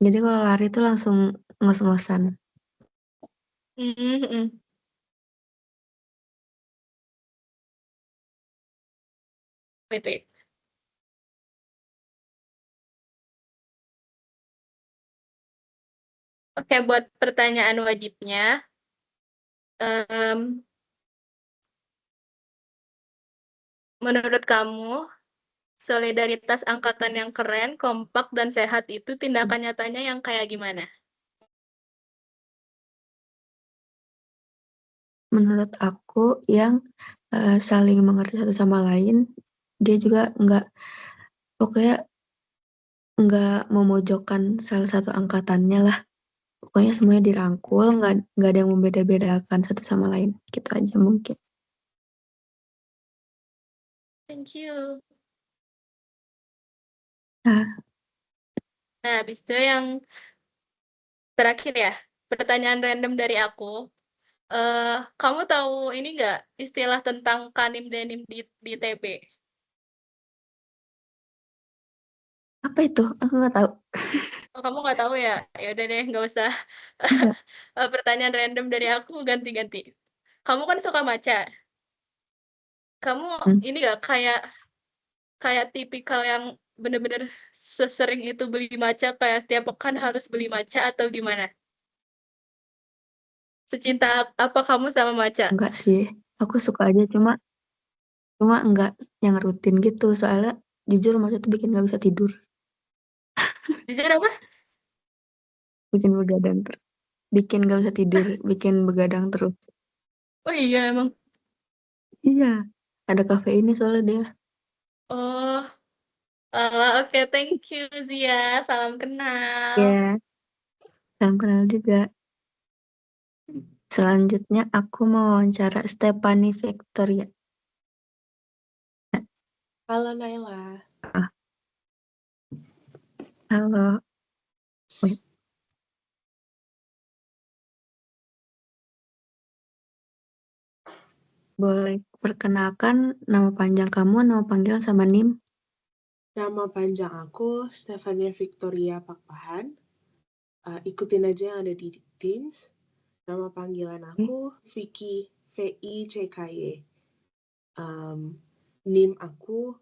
Speaker 7: Jadi kalau lari itu langsung ngos-ngosan.
Speaker 2: Mm-mm. Wait. Oke, buat pertanyaan wajibnya, menurut kamu, solidaritas angkatan yang keren, kompak, dan sehat itu tindakan nyatanya yang kayak gimana?
Speaker 7: Menurut aku yang saling mengerti satu sama lain, dia juga pokoknya nggak memojokkan salah satu angkatannya lah. Pokoknya semuanya dirangkul, nggak ada yang membeda-bedakan satu sama lain. Gitu aja mungkin.
Speaker 2: Thank you.
Speaker 7: Nah,
Speaker 2: Habis itu yang terakhir ya, pertanyaan random dari aku. Kamu tahu ini nggak istilah tentang kanim denim di TB?
Speaker 7: apa itu? Aku nggak tahu.
Speaker 2: Oh, kamu nggak tahu ya? Ya udah deh, nggak usah.
Speaker 7: Nggak.
Speaker 2: Pertanyaan random dari aku ganti-ganti. Kamu kan suka matcha. Kamu
Speaker 7: Hmm.
Speaker 2: ini nggak kayak tipikal yang bener-bener sesering itu beli matcha, kayak tiap pekan harus beli matcha atau gimana? Secinta apa kamu sama matcha?
Speaker 7: Enggak sih. Aku suka aja, cuma enggak yang rutin gitu. Soalnya jujur matcha tuh bikin nggak bisa tidur.
Speaker 2: Jujur apa?
Speaker 7: Bikin begadang terus. Bikin nggak bisa tidur. Bikin begadang terus.
Speaker 2: Oh iya emang.
Speaker 7: Iya. Ada kafeinnya soalnya dia.
Speaker 2: Oh, oke, thank you Zia. Salam kenal.
Speaker 7: Ya. Salam kenal juga. Selanjutnya aku mau wawancara Stephanie Victoria.
Speaker 8: Halo Naila.
Speaker 7: Halo. Wait. Boleh perkenalkan nama panjang kamu, nama panggilan sama NIM?
Speaker 8: Nama panjang aku Stephania Victoria Pakpahan. Ikutin aja yang ada di Teams. Nama panggilan aku Vicky, VICKY. NIM aku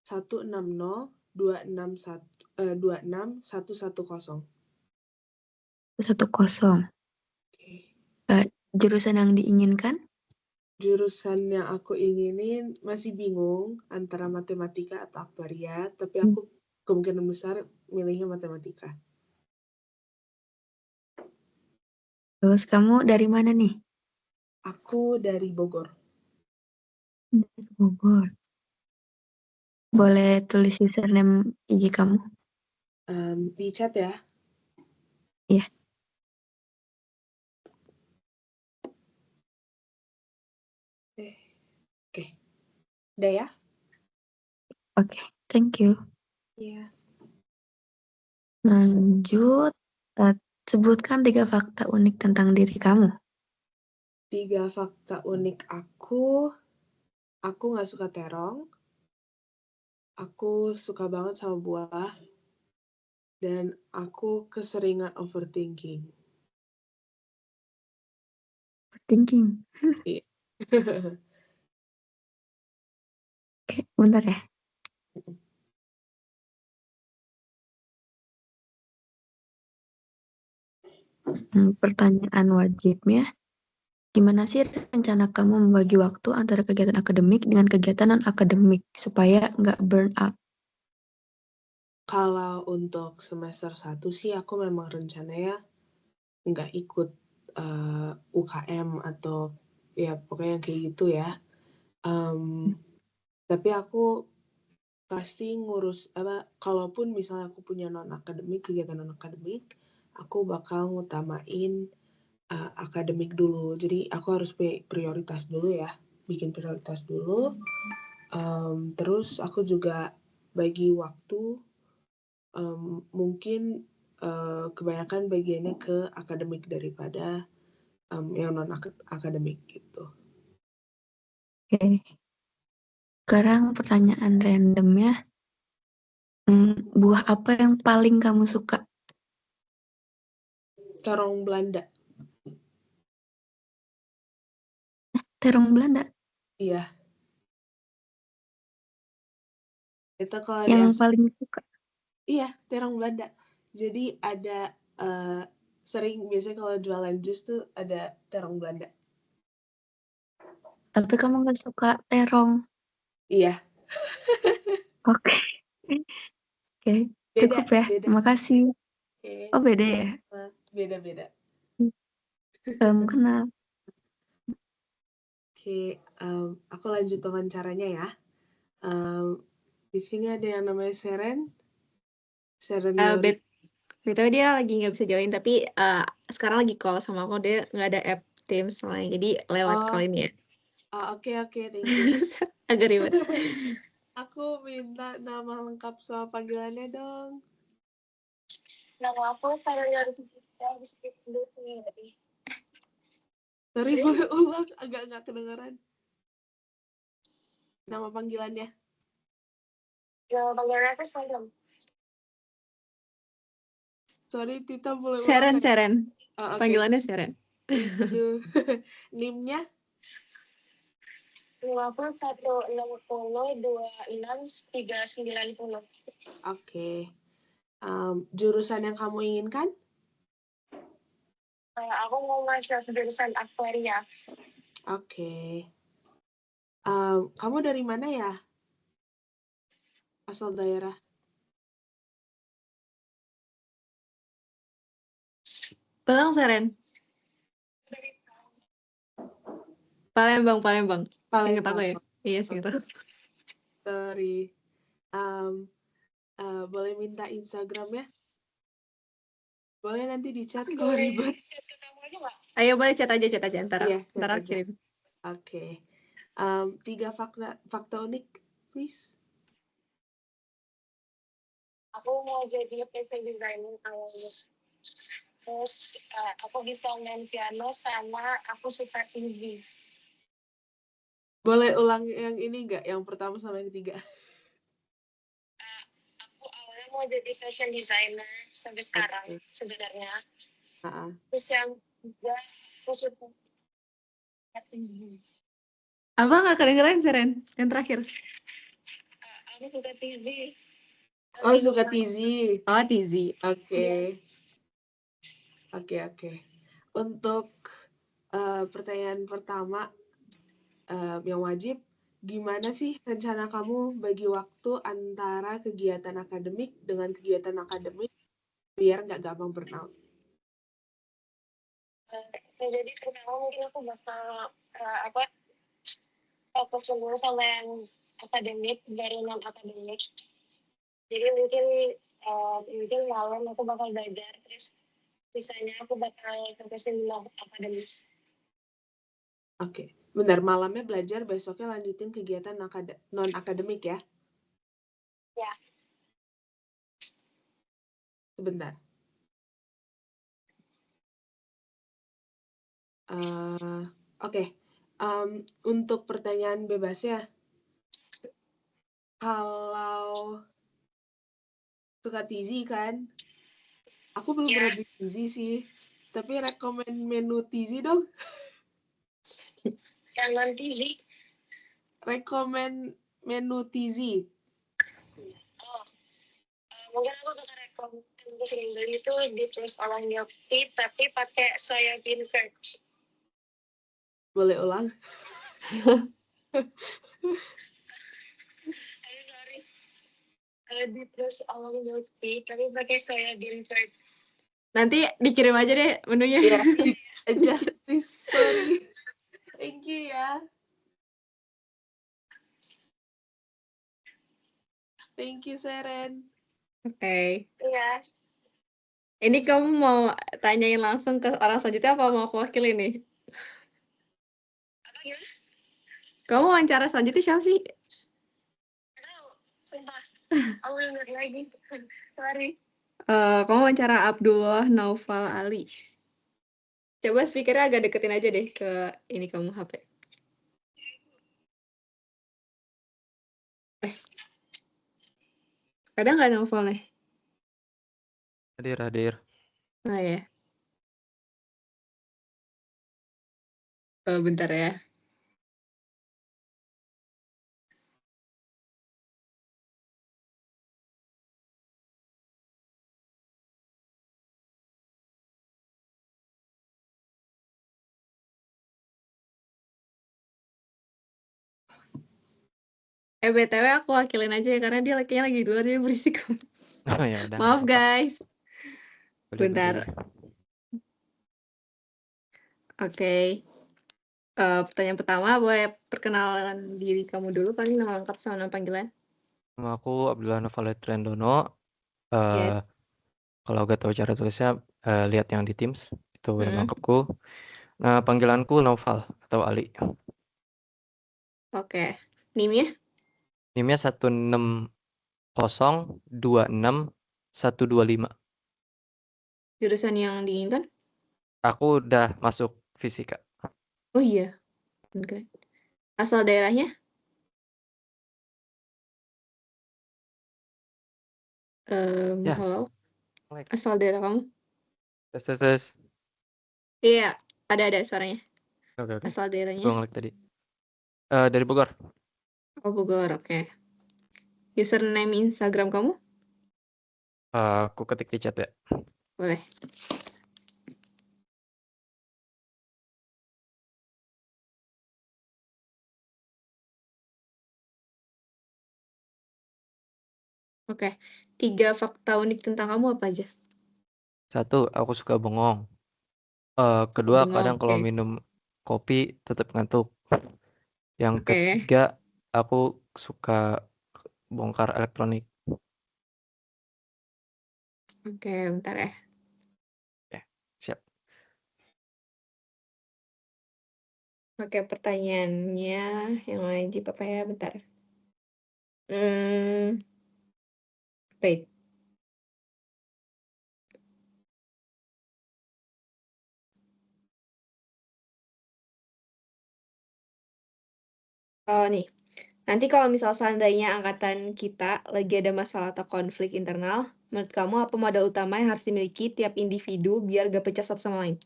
Speaker 8: 160261110.
Speaker 7: 1-0. Jurusan yang diinginkan?
Speaker 8: Jurusan yang aku inginin masih bingung antara matematika atau aktuaria, tapi aku kemungkinan besar milihnya matematika.
Speaker 7: Terus kamu dari mana nih?
Speaker 8: Aku dari Bogor.
Speaker 7: Dari Bogor. Boleh tulis username IG kamu?
Speaker 8: Di chat ya.
Speaker 7: Iya.
Speaker 8: Oke. Udah ya?
Speaker 7: Oke, thank you.
Speaker 8: Iya.
Speaker 7: Lanjut, sebutkan 3 fakta unik tentang diri kamu.
Speaker 8: 3 fakta unik aku nggak suka terong, aku suka banget sama buah, dan aku keseringan overthinking.
Speaker 7: Thinking.
Speaker 8: Iya.
Speaker 9: Oke, bentar ya. Pertanyaan wajibnya, gimana sih rencana kamu membagi waktu antara kegiatan akademik dengan kegiatan non-akademik supaya nggak burn out?
Speaker 8: Kalau untuk semester 1 sih aku memang rencananya nggak ikut UKM atau ya pokoknya kayak gitu ya. Tapi aku pasti ngurus kalaupun misalnya aku punya kegiatan non akademik, aku bakal ngutamain akademik dulu. Jadi aku harus prioritas dulu ya, bikin prioritas dulu. Terus aku juga bagi waktu, mungkin kebanyakan bagiannya ke akademik daripada yang non akademik gitu.
Speaker 9: Oke. Sekarang pertanyaan randomnya, buah apa yang paling kamu suka?
Speaker 8: Terong Belanda.
Speaker 9: Terong Belanda.
Speaker 8: Iya. Itu kalau
Speaker 9: Yang paling suka.
Speaker 8: Iya, terong Belanda. Jadi ada sering biasanya kalau jualan jus tuh ada terong Belanda.
Speaker 9: Tapi kamu nggak suka terong.
Speaker 8: Iya.
Speaker 9: Oke. Oke, cukup ya.
Speaker 8: Beda.
Speaker 9: Terima kasih.
Speaker 8: Oke.
Speaker 9: Oh, beda ya?
Speaker 8: Beda-beda.
Speaker 9: Salam kenal.
Speaker 8: Oke, aku lanjut wawancaranya ya. Di sini ada yang namanya Seren. Seren Yori.
Speaker 2: BTW dia lagi nggak bisa join, tapi sekarang lagi call sama aku, dia nggak ada app Teams lain, jadi lewat call ini ya.
Speaker 8: Oke, thank you.
Speaker 2: Agak ribet.
Speaker 8: Aku minta nama lengkap sama panggilannya dong.
Speaker 10: Nama aku Seren Yori.
Speaker 8: Sorry, boleh ulang, agak nggak kedengeran. Nama panggilannya.
Speaker 10: Nama panggilannya aku Seren.
Speaker 8: Sorry, Tita boleh ulang.
Speaker 2: Seren.
Speaker 8: Okay.
Speaker 2: Panggilannya Seren.
Speaker 8: NIM-nya?
Speaker 10: NIM aku 160263990.
Speaker 8: Oke. Jurusan yang kamu inginkan?
Speaker 10: Aku mau masuk jurusan aktuaria.
Speaker 8: Oke. Kamu dari mana ya? Asal daerah?
Speaker 2: Pulang Seren. Palembang. Ingat aku ya? Iya, ingat aku.
Speaker 8: Sorry. Boleh minta Instagramnya? Boleh nanti di chat kalau ribet.
Speaker 2: Ayo boleh chat aja ntar aku kirim.
Speaker 8: Oke. 3 fakta unik, please.
Speaker 10: Aku mau jadi fashion designer awalnya. Terus aku bisa main piano sama aku suka tinggi.
Speaker 8: Boleh ulang yang ini nggak? Yang pertama sama yang ketiga.
Speaker 10: Aku awalnya mau jadi fashion designer sampai sekarang sebenarnya. Terus yang ketiga aku suka tinggi.
Speaker 2: Apa nggak kedengeran Seren? Yang terakhir.
Speaker 10: Aku suka tinggi.
Speaker 8: Oh, suka Tizi.
Speaker 2: Oh, Tizi.
Speaker 8: Oke. Untuk pertanyaan pertama yang wajib, gimana sih rencana kamu bagi waktu antara kegiatan akademik dengan kegiatan akademik biar nggak gampang burnout?
Speaker 10: Jadi pertama mungkin aku bakal fokus dulu sama yang akademik dari non akademik. Jadi mungkin malam aku bakal belajar, terus sisanya aku bakal fokusin non akademik.
Speaker 8: Oke, benar, malamnya belajar, besoknya lanjutin kegiatan non akademik ya?
Speaker 10: Ya.
Speaker 8: Sebentar. Oke. Untuk pertanyaan bebasnya, kalau suka Tizi kan, aku belum pernah beli Tizi sih, tapi rekomen menu Tizi dong.
Speaker 10: Yang non Tizi?
Speaker 8: Rekomen menu TZ?
Speaker 10: Oh, mungkin aku bakal rekomendasi beli itu di terus orang milk tea tapi pakai soya bean curd.
Speaker 8: Boleh ulang?
Speaker 10: Sorry. Di terus orang milk tea tapi pakai soya bean curd.
Speaker 2: Nanti dikirim aja deh menunya.
Speaker 8: Iya, aja please. Sorry. Thank you ya. Thank you, Seren.
Speaker 2: Oke.
Speaker 10: Iya.
Speaker 2: Ini kamu mau tanyain langsung ke orang selanjutnya apa mau aku wakili nih?
Speaker 10: Apa gimana?
Speaker 2: Kamu wawancara selanjutnya siapa sih?
Speaker 10: Aduh, sumpah. Aku ingat lagi. Sorry.
Speaker 2: Kamu wawancara Abdullah Naufal Ali. Coba speakernya agak deketin aja deh ke ini kamu HP. Ada nggak Naufal nih?
Speaker 5: Hadir.
Speaker 2: Oh ya. Bentar ya. BTW aku wakilin aja ya karena dia kayaknya lagi di luar jadi berisik.
Speaker 5: Oh ya udah.
Speaker 2: Maaf guys.
Speaker 5: Boleh.
Speaker 2: Bentar. Oke. Pertanyaan pertama, boleh perkenalan diri kamu dulu, paling nama lengkap sama nama panggilan.
Speaker 5: Nama aku Abdullah Novalet Trendono.
Speaker 2: Ya.
Speaker 5: Kalau gak tahu cara tulisnya, lihat yang di Teams. Itu nama
Speaker 2: Hmm.
Speaker 5: lengkapku. Nah, panggilanku Naufal atau Ali.
Speaker 2: Oke. NIM-nya?
Speaker 5: NIM-nya 16026 125.
Speaker 2: Jurusan yang diinginkan?
Speaker 5: Aku udah masuk fisika.
Speaker 2: Oh iya. Oke. Asal daerahnya?
Speaker 5: Ya.
Speaker 2: Halo?
Speaker 5: Like.
Speaker 2: Asal daerah kamu?
Speaker 5: Tes.
Speaker 2: Iya, ada suaranya.
Speaker 5: Oke.
Speaker 2: Asal daerahnya?
Speaker 5: Gue ngelik tadi. Dari Bogor.
Speaker 2: Oh, Bogor, oke. Username Instagram kamu?
Speaker 5: Aku ketik di chat ya.
Speaker 2: Boleh. Oke. 3 fakta unik tentang kamu apa aja?
Speaker 5: 1, aku suka bengong. Kedua,
Speaker 2: Bengong,
Speaker 5: kadang kalau
Speaker 2: oke.
Speaker 5: minum kopi tetap ngantuk. Yang
Speaker 2: Oke.
Speaker 5: ketiga, aku suka bongkar elektronik.
Speaker 2: Oke, bentar ya.
Speaker 5: Ya, siap.
Speaker 2: Oke, pertanyaannya yang wajib apa ya? Bentar. Wait. Oh, nih. Nanti kalau misal seandainya angkatan kita lagi ada masalah atau konflik internal, menurut kamu apa modal utama yang harus dimiliki tiap individu biar gak pecah satu sama lain?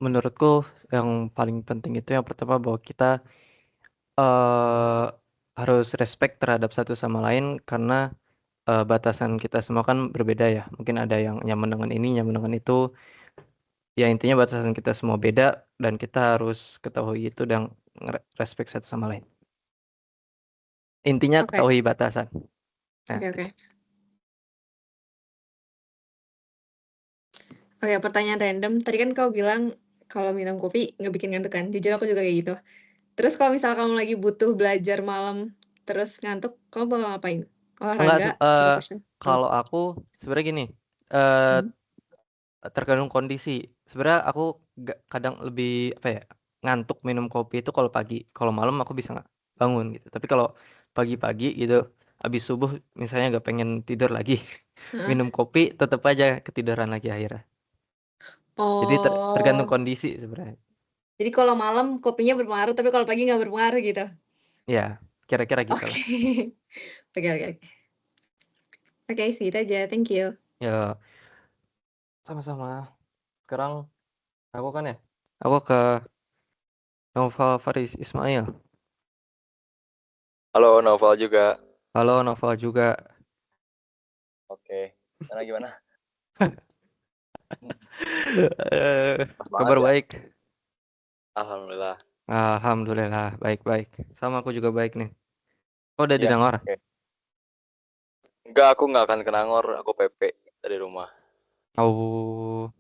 Speaker 5: Menurutku yang paling penting itu yang pertama bahwa kita harus respect terhadap satu sama lain karena batasan kita semua kan berbeda ya. Mungkin ada yang nyaman dengan ini, nyaman dengan itu. Ya intinya batasan kita semua beda dan kita harus ketahui itu dan respect satu sama lain. Intinya
Speaker 2: Oke.
Speaker 5: ketahui batasan. Nah,
Speaker 2: Oke. Oke, pertanyaan random. Tadi kan kau bilang kalau minum kopi nggak bikin ngantuk kan? Jujur aku juga kayak gitu. Terus kalau misal kamu lagi butuh belajar malam terus ngantuk, kamu bakal ngapain? Olahraga? Refreshing?
Speaker 5: kalau aku sebenarnya gini, tergantung kondisi. Sebenarnya aku kadang lebih apa ya, ngantuk minum kopi itu kalau pagi. Kalau malam aku bisa bangun gitu. Tapi kalau pagi-pagi gitu, habis subuh misalnya gak pengen tidur lagi, minum kopi tetap aja ketiduran lagi akhirnya. Jadi tergantung kondisi sebenarnya.
Speaker 2: Jadi kalau malam kopinya berpengaruh, tapi kalau pagi nggak berpengaruh gitu?
Speaker 5: Ya, kira-kira gitu lah.
Speaker 2: Oke. Oke, segitu aja. Thank you.
Speaker 5: Ya, sama-sama. Sekarang aku ke
Speaker 11: Noval Faris Ismail.
Speaker 12: Halo, Noval juga.
Speaker 11: Halo Noval juga.
Speaker 12: Oke. Sana gimana? Pas banget
Speaker 11: Kabar
Speaker 12: ya.
Speaker 11: baik.
Speaker 12: Alhamdulillah.
Speaker 11: Alhamdulillah, baik-baik. Sama aku juga baik nih. Oh, udah di
Speaker 12: Ya,
Speaker 11: Nangor?
Speaker 12: oke. Enggak, aku nggak akan ke Nangor. Aku PP dari rumah.
Speaker 11: Oh,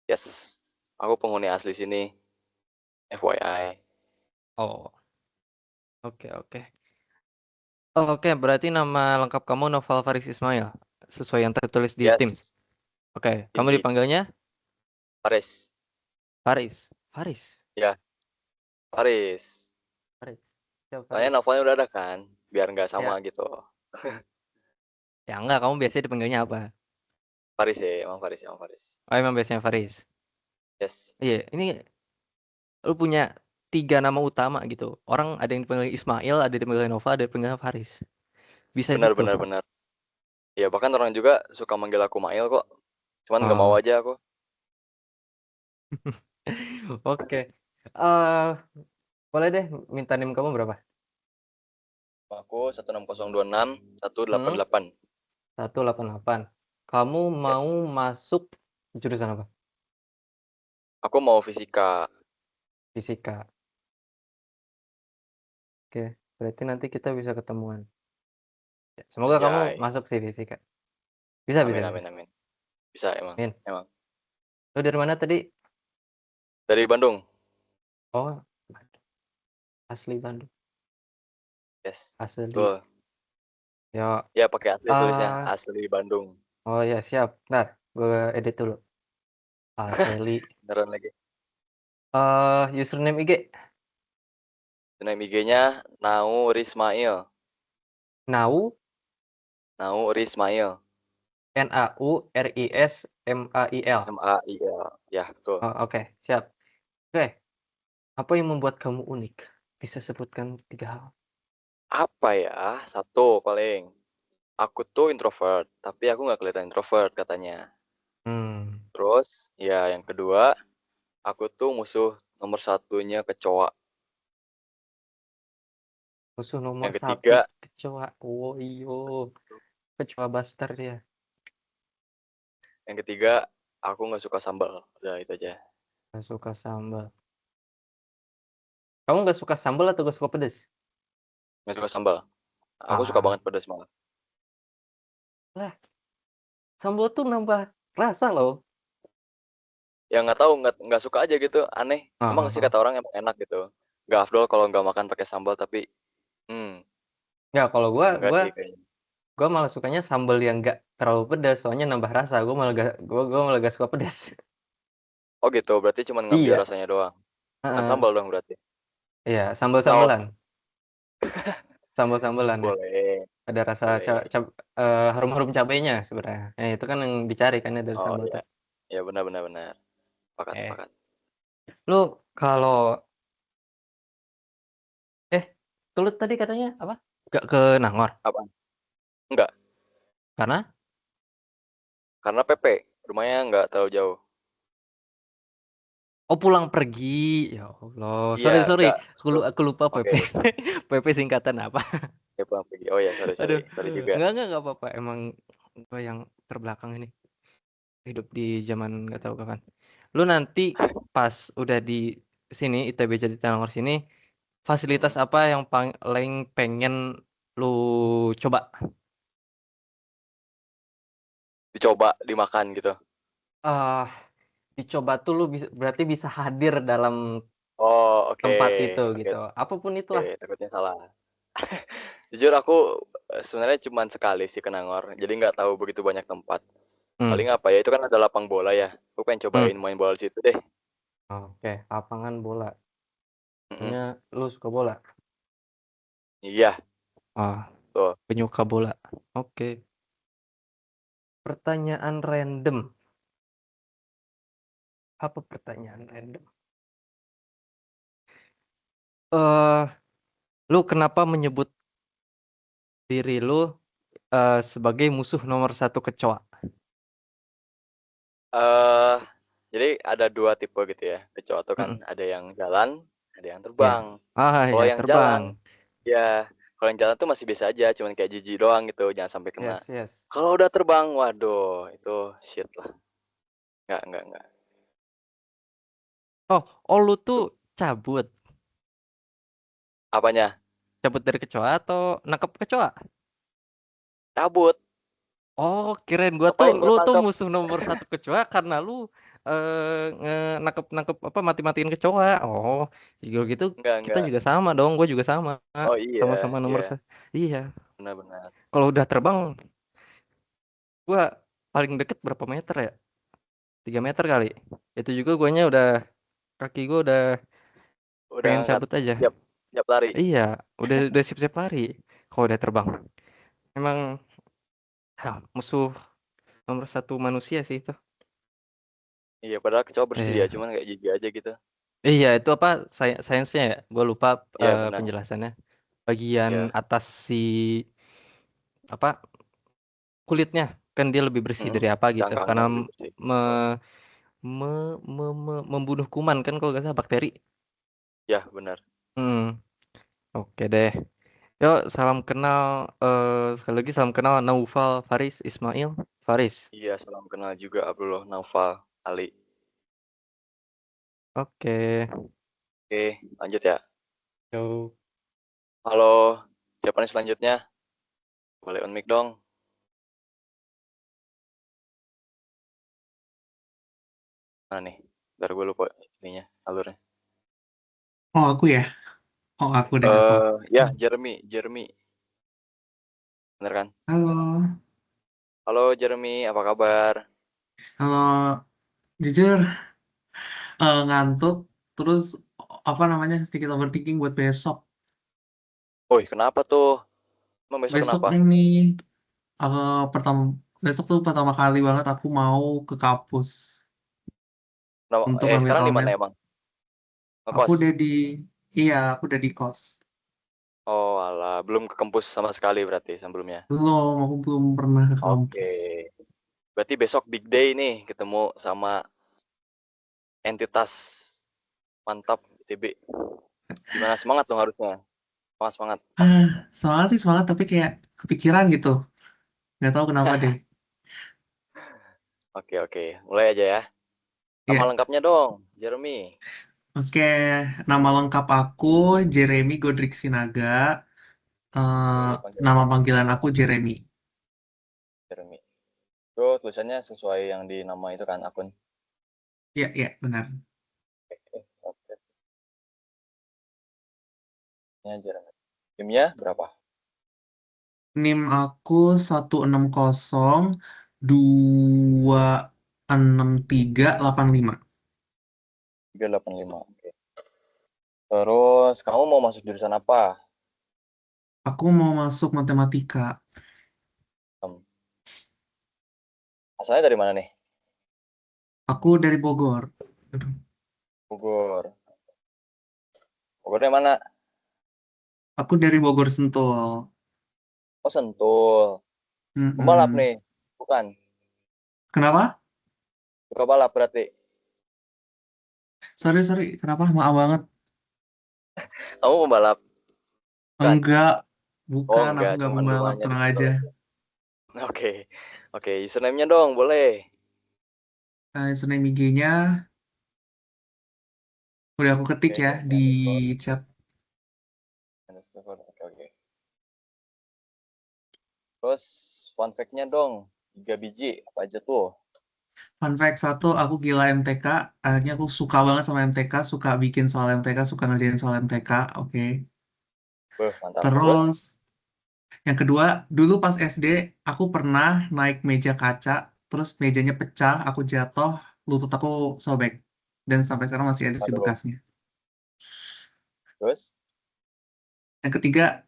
Speaker 12: Yes. Aku penghuni asli sini. FYI.
Speaker 11: oh. Oke, oke. Oh, oke, berarti nama lengkap kamu Noval Faris Ismail, sesuai yang tertulis di Teams.
Speaker 12: Yes.
Speaker 11: Oke, kamu
Speaker 12: Indeed.
Speaker 11: dipanggilnya
Speaker 12: Faris.
Speaker 11: Faris. Faris.
Speaker 12: Ya, Faris.
Speaker 11: Faris. Siapa
Speaker 12: Soalnya
Speaker 11: Faris?
Speaker 12: novelnya udah ada kan, biar nggak sama
Speaker 11: Ya,
Speaker 12: gitu.
Speaker 11: ya enggak, kamu biasanya dipanggilnya apa?
Speaker 12: Faris ya, emang Faris, emang Faris.
Speaker 11: Oh, emang biasanya Faris.
Speaker 12: Yes.
Speaker 11: Iya, ini lu punya 3 nama utama gitu. Orang ada yang dipanggil Ismail, ada yang dipanggil Nova, ada yang dipanggil Faris. Bisa
Speaker 12: Benar,
Speaker 11: gitu.
Speaker 12: benar, benar. Ya, bahkan orang juga suka manggil aku Mail kok. Cuman nggak mau
Speaker 11: Oh.
Speaker 12: aja aku.
Speaker 11: Oke. Boleh deh minta NIM kamu berapa?
Speaker 12: Aku 16026 188.
Speaker 11: 188. Kamu mau
Speaker 12: Yes.
Speaker 11: masuk jurusan apa?
Speaker 12: Aku mau fisika.
Speaker 11: Fisika. Oke, berarti nanti kita bisa ketemuan. Ya, semoga kamu
Speaker 12: Anjay.
Speaker 11: masuk sih fisika. Bisa, bisa,
Speaker 12: Amin,
Speaker 11: bisa.
Speaker 12: amin, amin. Bisa emang.
Speaker 11: Amin.
Speaker 12: Emang.
Speaker 11: Lu dari mana tadi?
Speaker 12: Dari Bandung.
Speaker 11: Oh, asli Bandung.
Speaker 12: Yes.
Speaker 11: Asli.
Speaker 12: Betul.
Speaker 11: Ya.
Speaker 12: Ya, pakai asli tulisnya. Asli Bandung.
Speaker 11: Oh ya, siap. Ntar, gue edit dulu. Asli.
Speaker 12: Beneran lagi.
Speaker 11: Username IG.
Speaker 12: Username IG-nya Nau Rismail.
Speaker 11: Nau.
Speaker 12: Nau Rismail.
Speaker 11: NAURISMAIL.
Speaker 12: MAIL. Ya, betul.
Speaker 11: Oh, oke, siap. Oke. Apa yang membuat kamu unik? Bisa sebutkan 3 hal.
Speaker 12: Apa ya? Satu paling. Aku tuh introvert, tapi aku nggak kelihatan introvert katanya. Terus, ya yang kedua, aku tuh musuh nomor satunya kecoa.
Speaker 11: Musuh nomor
Speaker 12: Yang
Speaker 11: 1
Speaker 12: ketiga,
Speaker 11: kecoa. Oh iyo. Kecoa Buster ya.
Speaker 12: yang ketiga, aku nggak suka sambal. Udah itu aja.
Speaker 11: Nggak suka sambal. Kamu nggak suka sambal atau nggak suka pedas?
Speaker 12: Nggak suka sambal. Aku suka banget pedas malah.
Speaker 11: Lah, sambal tuh nambah rasa loh.
Speaker 12: Ya nggak tahu, nggak suka aja gitu, aneh. Emang sih kata orang emang enak gitu. Nggak afdol kalau nggak makan pakai sambal, tapi
Speaker 11: Ya kalau
Speaker 12: enggak
Speaker 11: gua
Speaker 12: sih kayaknya.
Speaker 11: malah sukanya sambal yang nggak terlalu pedas, soalnya nambah rasa. Gua malah gak suka pedas.
Speaker 12: Oh gitu, berarti cuma ngambil
Speaker 11: Iya.
Speaker 12: rasanya doang. Bukan sambal dong berarti.
Speaker 11: Iya, sambal-sambalan. Sambal-sambalan ya.
Speaker 12: Boleh.
Speaker 11: Ada rasa harum-harum cabenya sebenarnya. Itu kan yang dicari kan dari
Speaker 12: Oh
Speaker 11: sambal
Speaker 12: iya.
Speaker 11: tuh.
Speaker 12: Ya benar. Sepakat.
Speaker 11: Lu kalau Tulut tadi katanya apa? Gak ke Nangor?
Speaker 12: Apaan? Enggak.
Speaker 11: Karena?
Speaker 12: Karena PP, rumahnya nggak terlalu jauh.
Speaker 11: Oh, pulang pergi. Ya Allah.
Speaker 12: Iya,
Speaker 11: Sorry.
Speaker 12: enggak.
Speaker 11: Aku lupa PP.
Speaker 12: Oke.
Speaker 11: PP singkatan apa?
Speaker 12: Ya pulang pergi. Oh ya, sorry.
Speaker 11: Aduh.
Speaker 12: Sorry juga.
Speaker 11: Enggak apa-apa. Emang gue yang terbelakang ini. Hidup di zaman nggak tahu kapan. Lu nanti pas udah di sini ITB Jatinangor sini, fasilitas apa yang paling pengen lu coba?
Speaker 12: Dicoba dimakan gitu.
Speaker 11: Dicoba tuh lu berarti bisa hadir dalam tempat itu gitu. Apapun itulah.
Speaker 12: Oke, takutnya salah. Jujur aku sebenarnya cuma sekali sih ke Nangor, jadi nggak tahu begitu banyak tempat. Paling apa ya, itu kan ada lapang bola ya. Aku pengen cobain main bola di situ deh.
Speaker 11: Oke, lapangan bola. Kayaknya lu suka bola?
Speaker 12: Iya.
Speaker 11: Tuh. Penyuka bola. Oke. Pertanyaan random. Apa pertanyaan random? Lu kenapa menyebut diri lu sebagai musuh nomor 1 kecoa?
Speaker 12: Jadi ada 2 tipe gitu ya. Kecoa tuh kan ada yang jalan, ada yang
Speaker 11: Ya.
Speaker 12: terbang.
Speaker 11: Ah,
Speaker 12: Kalau
Speaker 11: ya
Speaker 12: yang
Speaker 11: terbang.
Speaker 12: jalan, ya kalau yang jalan tuh masih biasa aja, cuman kayak jijik doang gitu, jangan sampai kena.
Speaker 11: Yes, yes.
Speaker 12: Kalau udah terbang, waduh, itu shit lah. Enggak.
Speaker 11: Oh, lu tuh cabut.
Speaker 12: Apanya?
Speaker 11: Cabut dari kecoa atau nangkep kecoa?
Speaker 12: Cabut.
Speaker 11: Oh, kirain gua tuh
Speaker 12: Ngapain gua
Speaker 11: lu tuh
Speaker 12: tangkap?
Speaker 11: musuh nomor satu kecoa karena lu nangkep apa mati-matiin kecoa. Oh, kalau gitu kita
Speaker 12: Enggak.
Speaker 11: juga sama dong. Gue juga sama.
Speaker 12: Oh iya,
Speaker 11: Sama-sama nomor
Speaker 12: iya.
Speaker 11: satu. Iya.
Speaker 12: Benar.
Speaker 11: Kalau udah terbang, gua paling deket berapa meter ya? 3 meter kali. Itu juga guanya udah kaki gua udah
Speaker 12: Udah
Speaker 11: pengen
Speaker 12: ngangkat,
Speaker 11: cabut aja.
Speaker 12: siap lari.
Speaker 11: Iya, udah siap-siap lari. Kalau udah terbang, emang musuh nomor satu manusia sih itu.
Speaker 12: Iya, padahal kecoa bersih ya,
Speaker 11: Iya.
Speaker 12: cuman kayak jijik aja gitu.
Speaker 11: Iya, itu apa sainsnya ya? Gue lupa
Speaker 12: Iya, benar.
Speaker 11: penjelasannya. Bagian
Speaker 12: Iya.
Speaker 11: atas si apa kulitnya kan dia lebih bersih dari apa gitu.
Speaker 12: Cangkangnya
Speaker 11: Karena
Speaker 12: lebih bersih.
Speaker 11: membunuh kuman kan kalau nggak salah bakteri.
Speaker 12: Ya, benar.
Speaker 11: Oke deh. Yuk, salam kenal sekali lagi salam kenal Naufal Faris Ismail Faris.
Speaker 12: Iya, salam kenal juga Abdullah Naufal Ali.
Speaker 11: Oke.
Speaker 12: Oke, lanjut ya.
Speaker 11: Yo.
Speaker 12: Halo, siapa nih selanjutnya? Boleh on mic dong. Mana nih? Bentar gue lupa ininya, alurnya.
Speaker 13: Oh, aku ya? Oh, aku deh.
Speaker 12: Ya, Jeremy. Bener kan?
Speaker 13: Halo.
Speaker 12: Halo Jeremy, apa kabar?
Speaker 13: Halo. Jujur, ngantuk. Terus, apa namanya, sedikit overthinking buat besok.
Speaker 12: Woi, kenapa tuh? Emang besok
Speaker 13: Besok
Speaker 12: kenapa?
Speaker 13: ini, besok tuh pertama kali banget aku mau ke kampus. Untuk ambil
Speaker 12: Sekarang di mana
Speaker 13: almet.
Speaker 12: emang?
Speaker 13: Aku
Speaker 12: Ngekos?
Speaker 13: aku udah di kos.
Speaker 12: Oh alah, belum ke kampus sama sekali berarti sebelumnya.
Speaker 13: Aku belum pernah ke kampus.
Speaker 12: Oke. Berarti besok big day nih ketemu sama entitas mantap ITB. Gimana, semangat dong harusnya. Semangat.
Speaker 13: Semangat sih semangat, tapi kayak kepikiran gitu. Nggak tahu kenapa deh.
Speaker 12: Oke. Mulai aja ya. Nama lengkapnya dong, Jeremy.
Speaker 13: Oke, nama lengkap aku Jeremy Godric Sinaga. Nama panggilan aku Jeremy.
Speaker 12: Jeremy. Itu tulisannya sesuai yang di nama itu kan, akun?
Speaker 13: Iya, benar.
Speaker 12: Oke. Ini Jeremy. NIM-nya berapa?
Speaker 13: NIM aku 160263885.
Speaker 12: 385. Oke. Terus kamu mau masuk jurusan apa?
Speaker 13: Aku mau masuk matematika.
Speaker 12: Asalnya dari mana nih?
Speaker 13: Aku dari Bogor.
Speaker 12: Bogor. Bogornya mana?
Speaker 13: Aku dari Bogor Sentul.
Speaker 12: Oh, Sentul. Pembalap nih, bukan?
Speaker 13: Kenapa?
Speaker 12: Suka balap berarti?
Speaker 13: Sorry. Kenapa? Maaf banget.
Speaker 12: Kamu pembalap?
Speaker 13: Enggak. Bukan,
Speaker 12: enggak,
Speaker 13: aku nggak
Speaker 12: cuman
Speaker 13: pembalap,
Speaker 12: rumahnya
Speaker 13: tenang
Speaker 12: di
Speaker 13: aja.
Speaker 12: Oke, username-nya dong, boleh.
Speaker 13: Username IG-nya udah aku ketik ya di chat.
Speaker 12: Oke. Terus fun fact-nya dong, 3 biji, apa aja tuh?
Speaker 13: Fun fact 1, aku gila MTK. Akhirnya aku suka banget sama MTK, suka bikin soal MTK, suka ngerjain soal MTK. Oke.
Speaker 12: Mantap.
Speaker 13: Terus yang kedua, dulu pas SD aku pernah naik meja kaca, terus mejanya pecah, aku jatuh, lutut aku sobek, dan sampai sekarang masih ada sih bekasnya.
Speaker 12: Terus?
Speaker 13: Yang ketiga,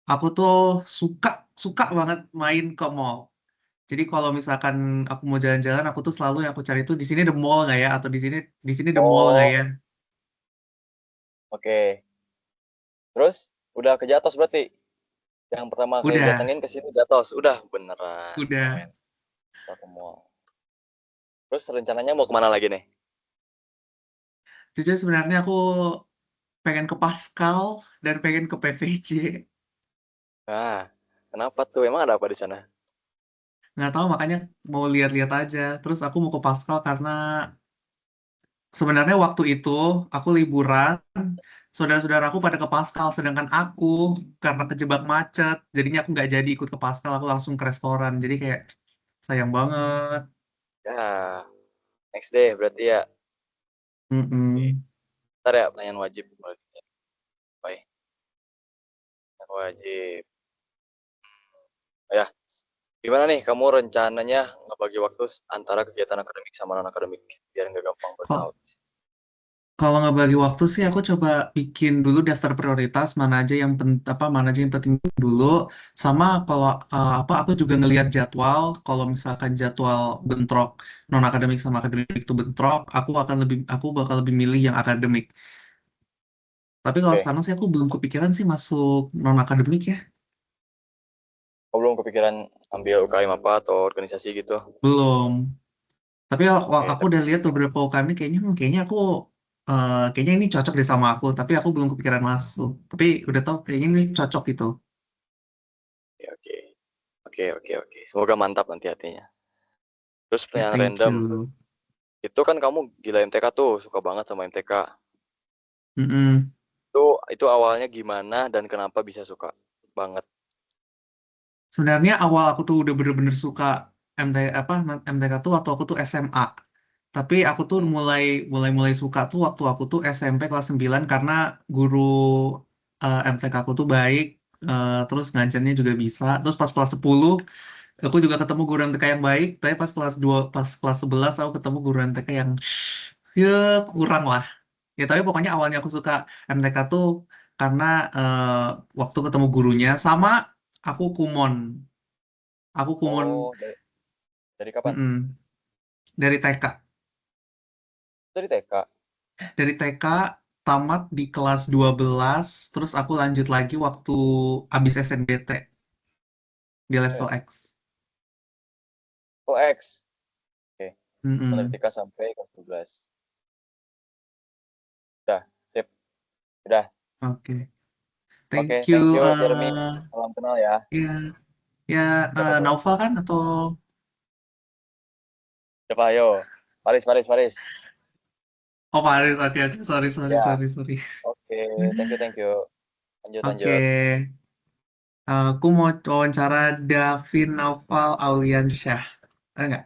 Speaker 13: aku tuh suka banget main ke mall. Jadi kalau misalkan aku mau jalan-jalan, aku tuh selalu yang aku cari tuh di sini ada mall nggak ya, atau di sini ada mall nggak ya?
Speaker 12: Oke. Terus udah ke Jatos berarti? Yang pertama kali datengin ke sini Jatos, udah beneran.
Speaker 13: Udah.
Speaker 12: Ke mall. Terus rencananya mau kemana lagi nih?
Speaker 13: Jujur sebenarnya aku pengen ke Pascal dan pengen ke PVJ.
Speaker 12: Nah, kenapa tuh? Emang ada apa di sana?
Speaker 13: Nggak tahu, makanya mau lihat-lihat aja. Terus aku mau ke Pascal karena sebenarnya waktu itu aku liburan, saudara-saudaraku pada ke Pascal, sedangkan aku karena kejebak macet, jadinya aku nggak jadi ikut ke Pascal, aku langsung ke restoran. Jadi kayak sayang banget.
Speaker 12: Ya, next day berarti ya.
Speaker 13: Mm-mm.
Speaker 12: Ntar ya, pertanyaan wajib. Bye. Pertanyaan wajib. Ya, gimana nih kamu rencananya ngebagi waktu antara kegiatan akademik sama non-akademik? Biar nggak gampang
Speaker 13: Kok
Speaker 12: burnout.
Speaker 13: Kalau ngebagi waktu sih aku coba bikin dulu daftar prioritas mana aja yang mana aja yang penting dulu, sama kalau aku juga ngelihat jadwal, kalau misalkan jadwal bentrok non akademik sama akademik itu bentrok, aku bakal lebih milih yang akademik. Tapi kalau
Speaker 12: Oke,
Speaker 13: sekarang sih aku belum kepikiran sih masuk non akademik ya.
Speaker 12: kau belum kepikiran ambil UKM apa atau organisasi gitu?
Speaker 13: Belum. Tapi
Speaker 12: Oke,
Speaker 13: aku udah lihat beberapa UKM ini kayaknya ini cocok deh sama aku, tapi aku belum kepikiran masuk. Tapi udah tahu kayaknya ini cocok gitu.
Speaker 12: oke, oke, oke, oke. Semoga mantap nanti hatinya. Terus
Speaker 13: Ya,
Speaker 12: pertanyaan
Speaker 13: thank
Speaker 12: random.
Speaker 13: you.
Speaker 12: Itu kan kamu gila MTK tuh, suka banget sama MTK.
Speaker 13: Mm-mm.
Speaker 12: Itu awalnya gimana dan kenapa bisa suka banget?
Speaker 13: Sebenarnya awal aku tuh udah bener-bener suka MTK tuh waktu aku tuh SMA. Tapi aku tuh mulai suka tuh waktu aku tuh SMP kelas 9 karena guru MTK aku tuh baik, terus ngajarnya juga bisa. Terus pas kelas 10 aku juga ketemu guru MTK yang baik, tapi pas kelas 11 aku ketemu guru MTK yang ya kurang lah. Ya tapi pokoknya awalnya aku suka MTK tuh karena eh, waktu ketemu gurunya sama aku kumon. Aku kumon
Speaker 12: Oh, dari kapan?
Speaker 13: mm-mm, dari TK.
Speaker 12: Dari TK.
Speaker 13: Dari TK tamat di kelas 12, terus aku lanjut lagi waktu abis SNBT di level
Speaker 12: Eh,
Speaker 13: X.
Speaker 12: Oh, X. Oke, dari
Speaker 13: Mm-mm.
Speaker 12: TK sampai kelas 12. Udah, sip. Udah.
Speaker 13: Oke,
Speaker 12: Oke,
Speaker 13: thank
Speaker 12: thank
Speaker 13: you.
Speaker 12: you, Jeremy. Salam kenal ya.
Speaker 13: Ya, ya
Speaker 12: Siapa tuh?
Speaker 13: Naufal kan atau
Speaker 12: Siapa, ayo. Faris, Faris, Faris.
Speaker 13: oh Paris? Oke, oke, sorry, sorry,
Speaker 12: Ya,
Speaker 13: sorry, sorry.
Speaker 12: oke. Thank you, thank you. Lanjut,
Speaker 13: Oke,
Speaker 12: lanjut.
Speaker 13: aku mau wawancara Davin Naufal Auliansyah. Ada nggak?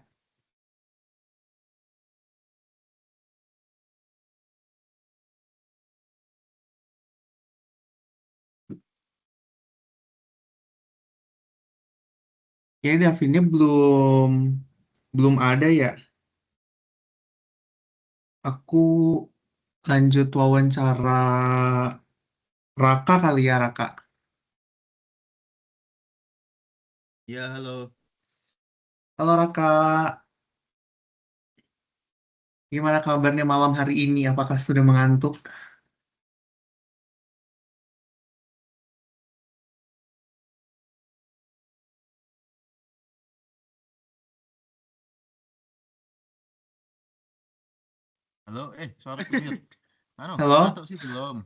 Speaker 13: Ya, Davinnya belum belum ada ya. Aku lanjut wawancara Raka kali ya, Raka.
Speaker 14: Ya, halo.
Speaker 13: Halo Raka, gimana kabarnya malam hari ini? Apakah sudah mengantuk?
Speaker 14: Halo, sorry ke-mute.
Speaker 13: Halo?
Speaker 14: Ngantuk sih belum.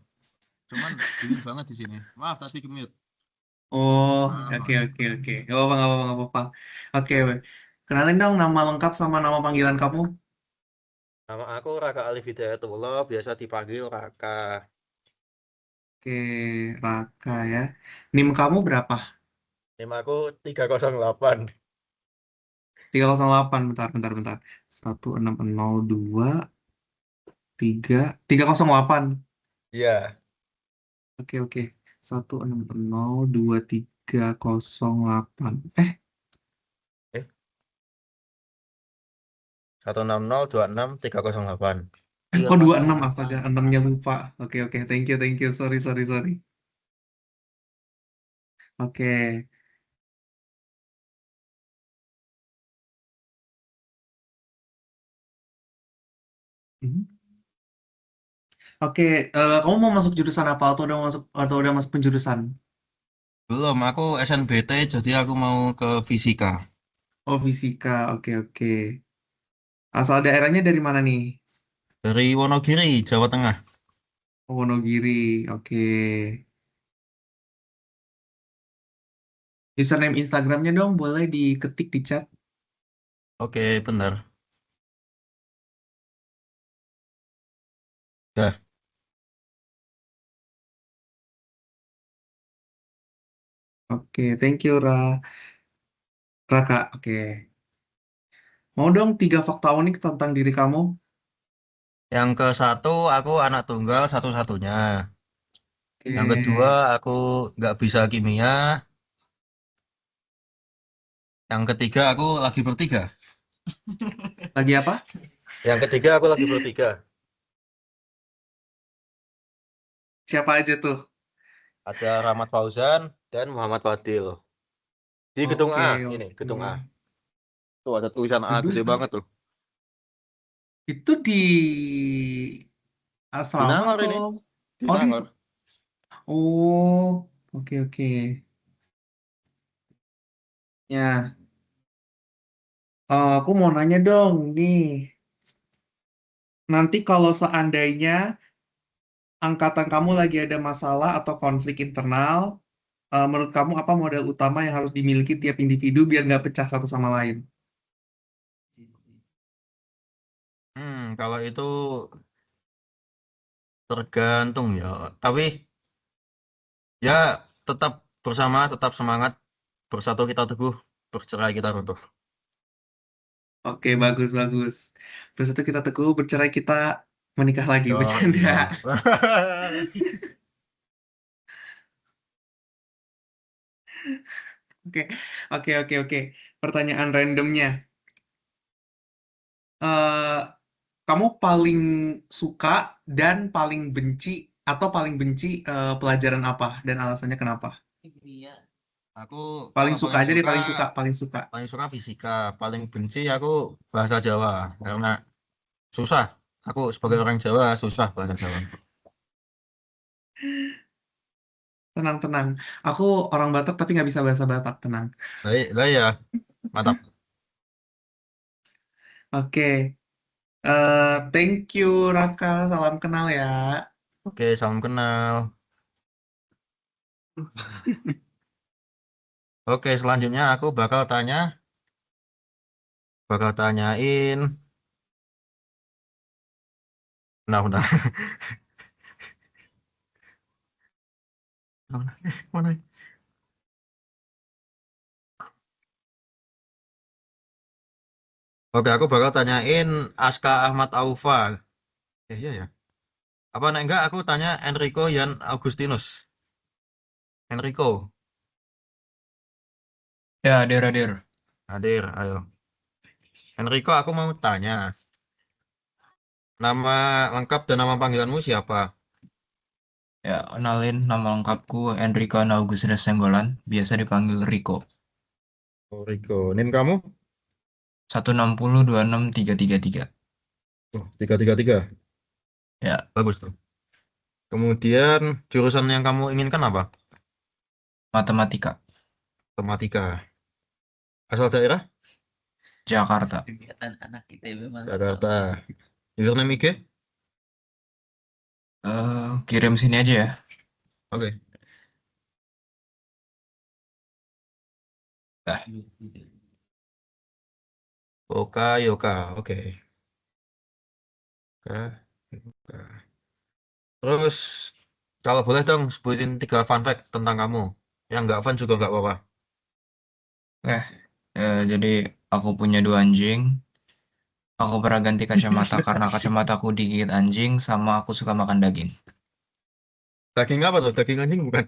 Speaker 14: Cuman dingin banget di sini. Maaf tadi ke-mute.
Speaker 13: Oh,
Speaker 14: Maaf,
Speaker 13: oke,
Speaker 14: maaf.
Speaker 13: oke, oke. Gak apa-apa, gak apa-apa, gak apa-apa. Oke, weh. Kenalin dong nama lengkap sama nama panggilan kamu.
Speaker 14: Nama aku Raka Alif Hidayatullah, biasa dipanggil Raka.
Speaker 13: Oke, Raka ya. NIM kamu berapa?
Speaker 14: NIM aku 308.
Speaker 13: 308, bentar, bentar, bentar. 1602 308.
Speaker 14: Iya.
Speaker 13: Oke, oke. 1602 308.
Speaker 14: Eh, 16026 308.
Speaker 13: Oh, 26, astaga, 6-nya lupa. Oke, oke, thank you. Sorry, sorry, sorry. Oke. Mhm. Oke, kamu mau masuk jurusan apa atau udah masuk penjurusan?
Speaker 14: Belum, aku SNBT, jadi aku mau ke fisika.
Speaker 13: Oh, fisika. Oke, oke. Asal daerahnya dari mana nih?
Speaker 14: Dari Wonogiri, Jawa Tengah.
Speaker 13: Wonogiri. Oke. Username Instagramnya dong, boleh diketik di chat.
Speaker 14: Oke, benar. Dah.
Speaker 13: Oke, thank you Raka. Oke. Mau dong 3 fakta unik tentang diri kamu?
Speaker 14: Yang ke satu, aku anak tunggal satu-satunya. Yang kedua,
Speaker 13: Oke.
Speaker 14: aku nggak bisa kimia. Yang ketiga, aku lagi bertiga.
Speaker 13: Lagi apa?
Speaker 14: Yang ketiga, aku lagi bertiga.
Speaker 13: Siapa aja tuh?
Speaker 14: Ada Rahmat Fauzan dan Muhammad Fadil. Di gedung
Speaker 13: Oke,
Speaker 14: A,
Speaker 13: oke.
Speaker 14: ini gedung A. Tuh ada tulisan A
Speaker 13: Gedung
Speaker 14: gede
Speaker 13: A.
Speaker 14: banget tuh.
Speaker 13: Itu di
Speaker 14: Di
Speaker 13: asrama
Speaker 14: Nangor
Speaker 13: atau?
Speaker 14: ini, di
Speaker 13: Oh,
Speaker 14: Nangor.
Speaker 13: oh, oke. Ya, aku mau nanya dong, nih. Nanti kalau seandainya angkatan kamu lagi ada masalah atau konflik internal, menurut kamu apa modal utama yang harus dimiliki tiap individu biar nggak pecah satu sama lain?
Speaker 14: Kalau itu tergantung ya. Tapi ya tetap bersama, tetap semangat, bersatu kita teguh, bercerai kita runtuh.
Speaker 13: Oke, bagus. Terus itu kita teguh, bercerai kita menikah lagi,
Speaker 14: Yo,
Speaker 13: bercanda.
Speaker 14: iya.
Speaker 13: Oke. Pertanyaan randomnya. Eh, Kamu paling suka dan paling benci atau paling benci pelajaran apa dan alasannya kenapa?
Speaker 14: Aku
Speaker 13: Paling
Speaker 14: kalau
Speaker 13: suka aja deh, paling suka.
Speaker 14: paling suka fisika, paling benci aku bahasa Jawa karena susah. Aku sebagai orang Jawa susah bahasa Jawa.
Speaker 13: Tenang. Aku orang Batak tapi nggak bisa bahasa Batak, tenang.
Speaker 14: Lah ya, mantap.
Speaker 13: Oke. Thank you Raka, salam kenal ya.
Speaker 14: Oke, salam kenal. Oke, selanjutnya aku bakal tanyain. Nah. Mana? Oke, aku bakal tanyain Aska Ahmad Aufa. Iya ya. Apa enggak aku tanya Enrico Yan Augustinus. Enrico,
Speaker 4: Ya, hadir.
Speaker 14: hadir, ayo. Enrico, aku mau tanya. Nama lengkap dan nama panggilanmu siapa?
Speaker 4: Ya, kenalin nama lengkapku Enrico Augustinus Senggolan, biasa dipanggil Rico.
Speaker 14: Oh, Rico. NIM kamu?
Speaker 4: 1602633.
Speaker 14: Oh, 333.
Speaker 4: Ya,
Speaker 14: Bagus tuh. Kemudian jurusan yang kamu inginkan apa?
Speaker 4: matematika.
Speaker 14: Matematika. Asal daerah?
Speaker 4: Jakarta.
Speaker 1: Kegiatan anak ITB
Speaker 14: Jakarta. Username IG?
Speaker 4: Kirim sini aja ya.
Speaker 14: Oke.
Speaker 4: Dah.
Speaker 14: Yoka. Oke. Yoka. Terus kalau boleh dong sebutin 3 fun fact tentang kamu. Yang nggak fun juga nggak apa-apa.
Speaker 4: Jadi aku punya 2 anjing. Aku pernah ganti kacamata karena kacamataku digigit anjing, sama aku suka makan daging.
Speaker 14: Daging apa tuh? Daging anjing bukan?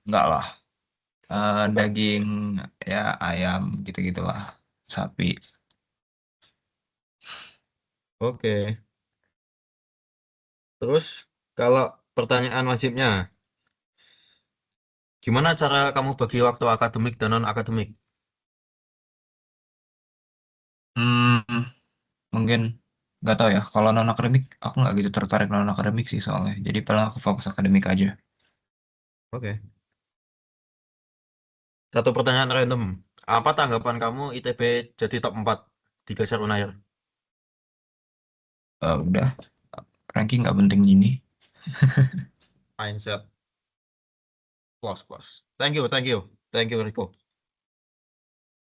Speaker 4: Enggak lah. Daging ya ayam gitu-gitulah. Sapi.
Speaker 14: Oke. Terus kalau pertanyaan wajibnya, gimana cara kamu bagi waktu akademik dan non akademik?
Speaker 4: Mungkin nggak tahu ya. Kalau non akademik, aku nggak gitu tertarik non akademik sih soalnya. Jadi paling aku fokus akademik aja.
Speaker 14: Oke. Satu pertanyaan random. Apa tanggapan kamu ITB jadi top 4 di Geser Unair?
Speaker 4: Udah, ranking nggak penting gini.
Speaker 14: Mindset. Close. Thank you Rico.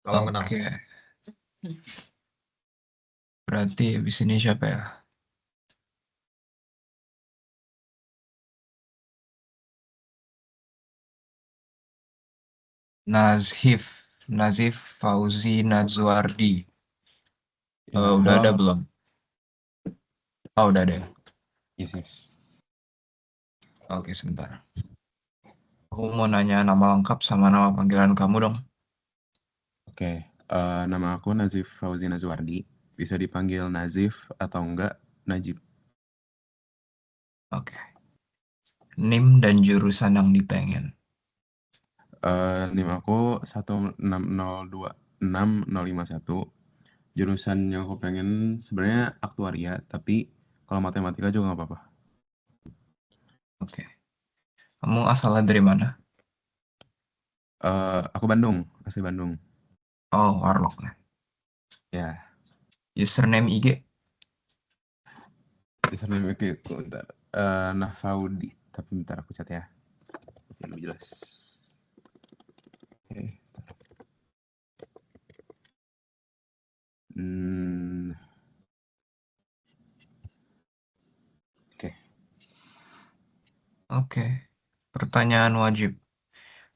Speaker 14: Salam kenal.
Speaker 15: Oke. Berarti abis ini siapa ya? Nazif Fauzi Nazwardi. Udah ada belum? Oh, udah ada.
Speaker 16: Yes.
Speaker 15: Oke, sebentar. Aku mau nanya nama lengkap sama nama panggilan kamu dong.
Speaker 16: Oke, nama aku Nazif Fauzi Nazwardi. Bisa dipanggil Nazif atau enggak Najib.
Speaker 15: Oke. NIM dan jurusan yang dipengen.
Speaker 16: NIM aku 160266051. Jurusan yang aku pengen sebenarnya aktuaria, tapi kalau matematika juga nggak apa-apa.
Speaker 15: Oke. Kamu asalnya dari mana?
Speaker 16: Aku Bandung, asli Bandung.
Speaker 15: Oh, Warlock.
Speaker 16: Ya.
Speaker 15: Username IG?
Speaker 16: Username IG, bentar. Nafaudi, tapi bentar aku cat ya. Biar lebih jelas. Oke.
Speaker 15: Oke. Pertanyaan wajib.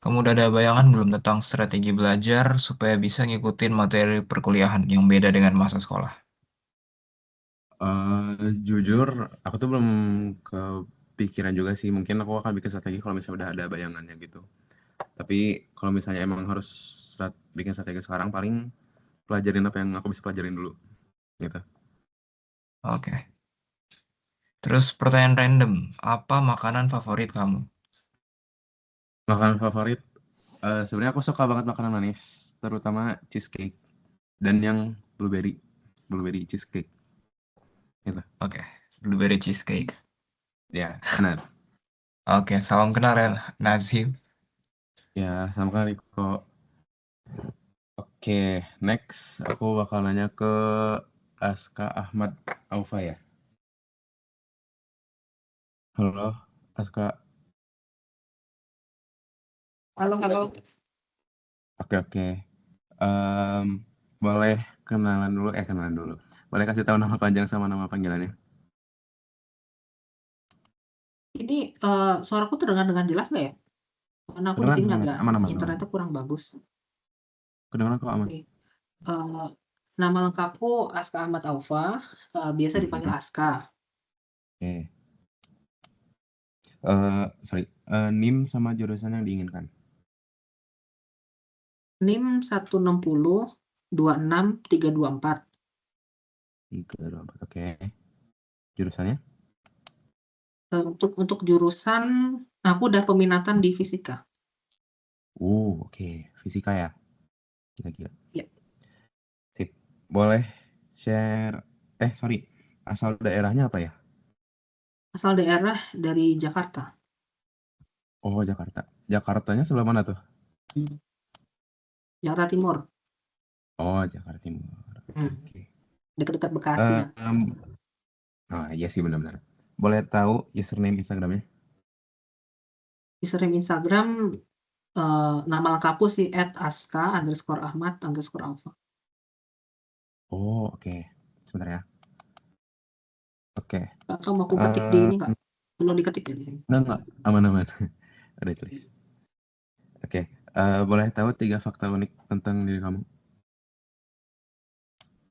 Speaker 15: Kamu udah ada bayangan belum tentang strategi belajar supaya bisa ngikutin materi perkuliahan yang beda dengan masa sekolah?
Speaker 16: Jujur, aku tuh belum kepikiran juga sih. Mungkin aku akan bikin strategi kalau misalnya udah ada bayangannya gitu. Tapi kalau misalnya emang harus bikin strategi sekarang, paling pelajarin apa yang aku bisa pelajarin dulu. Gitu.
Speaker 15: Oke. Terus pertanyaan random. Apa makanan favorit kamu?
Speaker 16: Makanan favorit, sebenarnya aku suka banget makanan manis, terutama cheesecake dan yang blueberry cheesecake. Gitu.
Speaker 15: Oke, blueberry cheesecake.
Speaker 16: Ya, benar.
Speaker 15: Oke, salam kenal ya, Nazif.
Speaker 16: Ya, salam kenal Riko. Oke, next aku bakal nanya ke Aska Ahmad Aufa ya. Halo, Aska.
Speaker 17: Halo.
Speaker 16: Oke. Boleh kenalan dulu. Boleh kasih tahu nama panjang sama nama panggilannya?
Speaker 17: Ini suaraku terdengar dengan jelas nggak ya? Karena aku di sini agak internetnya kurang bagus.
Speaker 16: Kedengaran kok aman.
Speaker 17: Oke. Nama lengkapku Aska Ahmad Aufa, biasa dipanggil Aska.
Speaker 16: Oke. NIM sama jurusan yang diinginkan.
Speaker 17: NIM 160 26 324.
Speaker 16: 324. Oke. Jurusannya?
Speaker 17: Untuk jurusan aku udah peminatan di fisika.
Speaker 16: Oke. Fisika ya. Gila.
Speaker 17: Ya.
Speaker 16: Sip. Boleh share asal daerahnya apa ya?
Speaker 17: Asal daerah dari Jakarta.
Speaker 16: Oh, Jakarta. Jakartanya sebelah mana tuh?
Speaker 17: Jakarta Timur.
Speaker 16: Oh, Jakarta Timur. Oke.
Speaker 17: Dekat-dekat Bekasi.
Speaker 16: Iya sih benar-benar. Boleh tahu username Instagramnya?
Speaker 17: Username Instagram nama lengkapku sih @aska_ahmad_alfa.
Speaker 16: Oh, oke. Sebentar ya. Oke.
Speaker 17: Atau mau aku ketik di ini nggak? Perlu diketik ya di sini?
Speaker 16: Enggak. Aman. Ada tulis. Oke. Boleh tahu 3 fakta unik tentang diri kamu?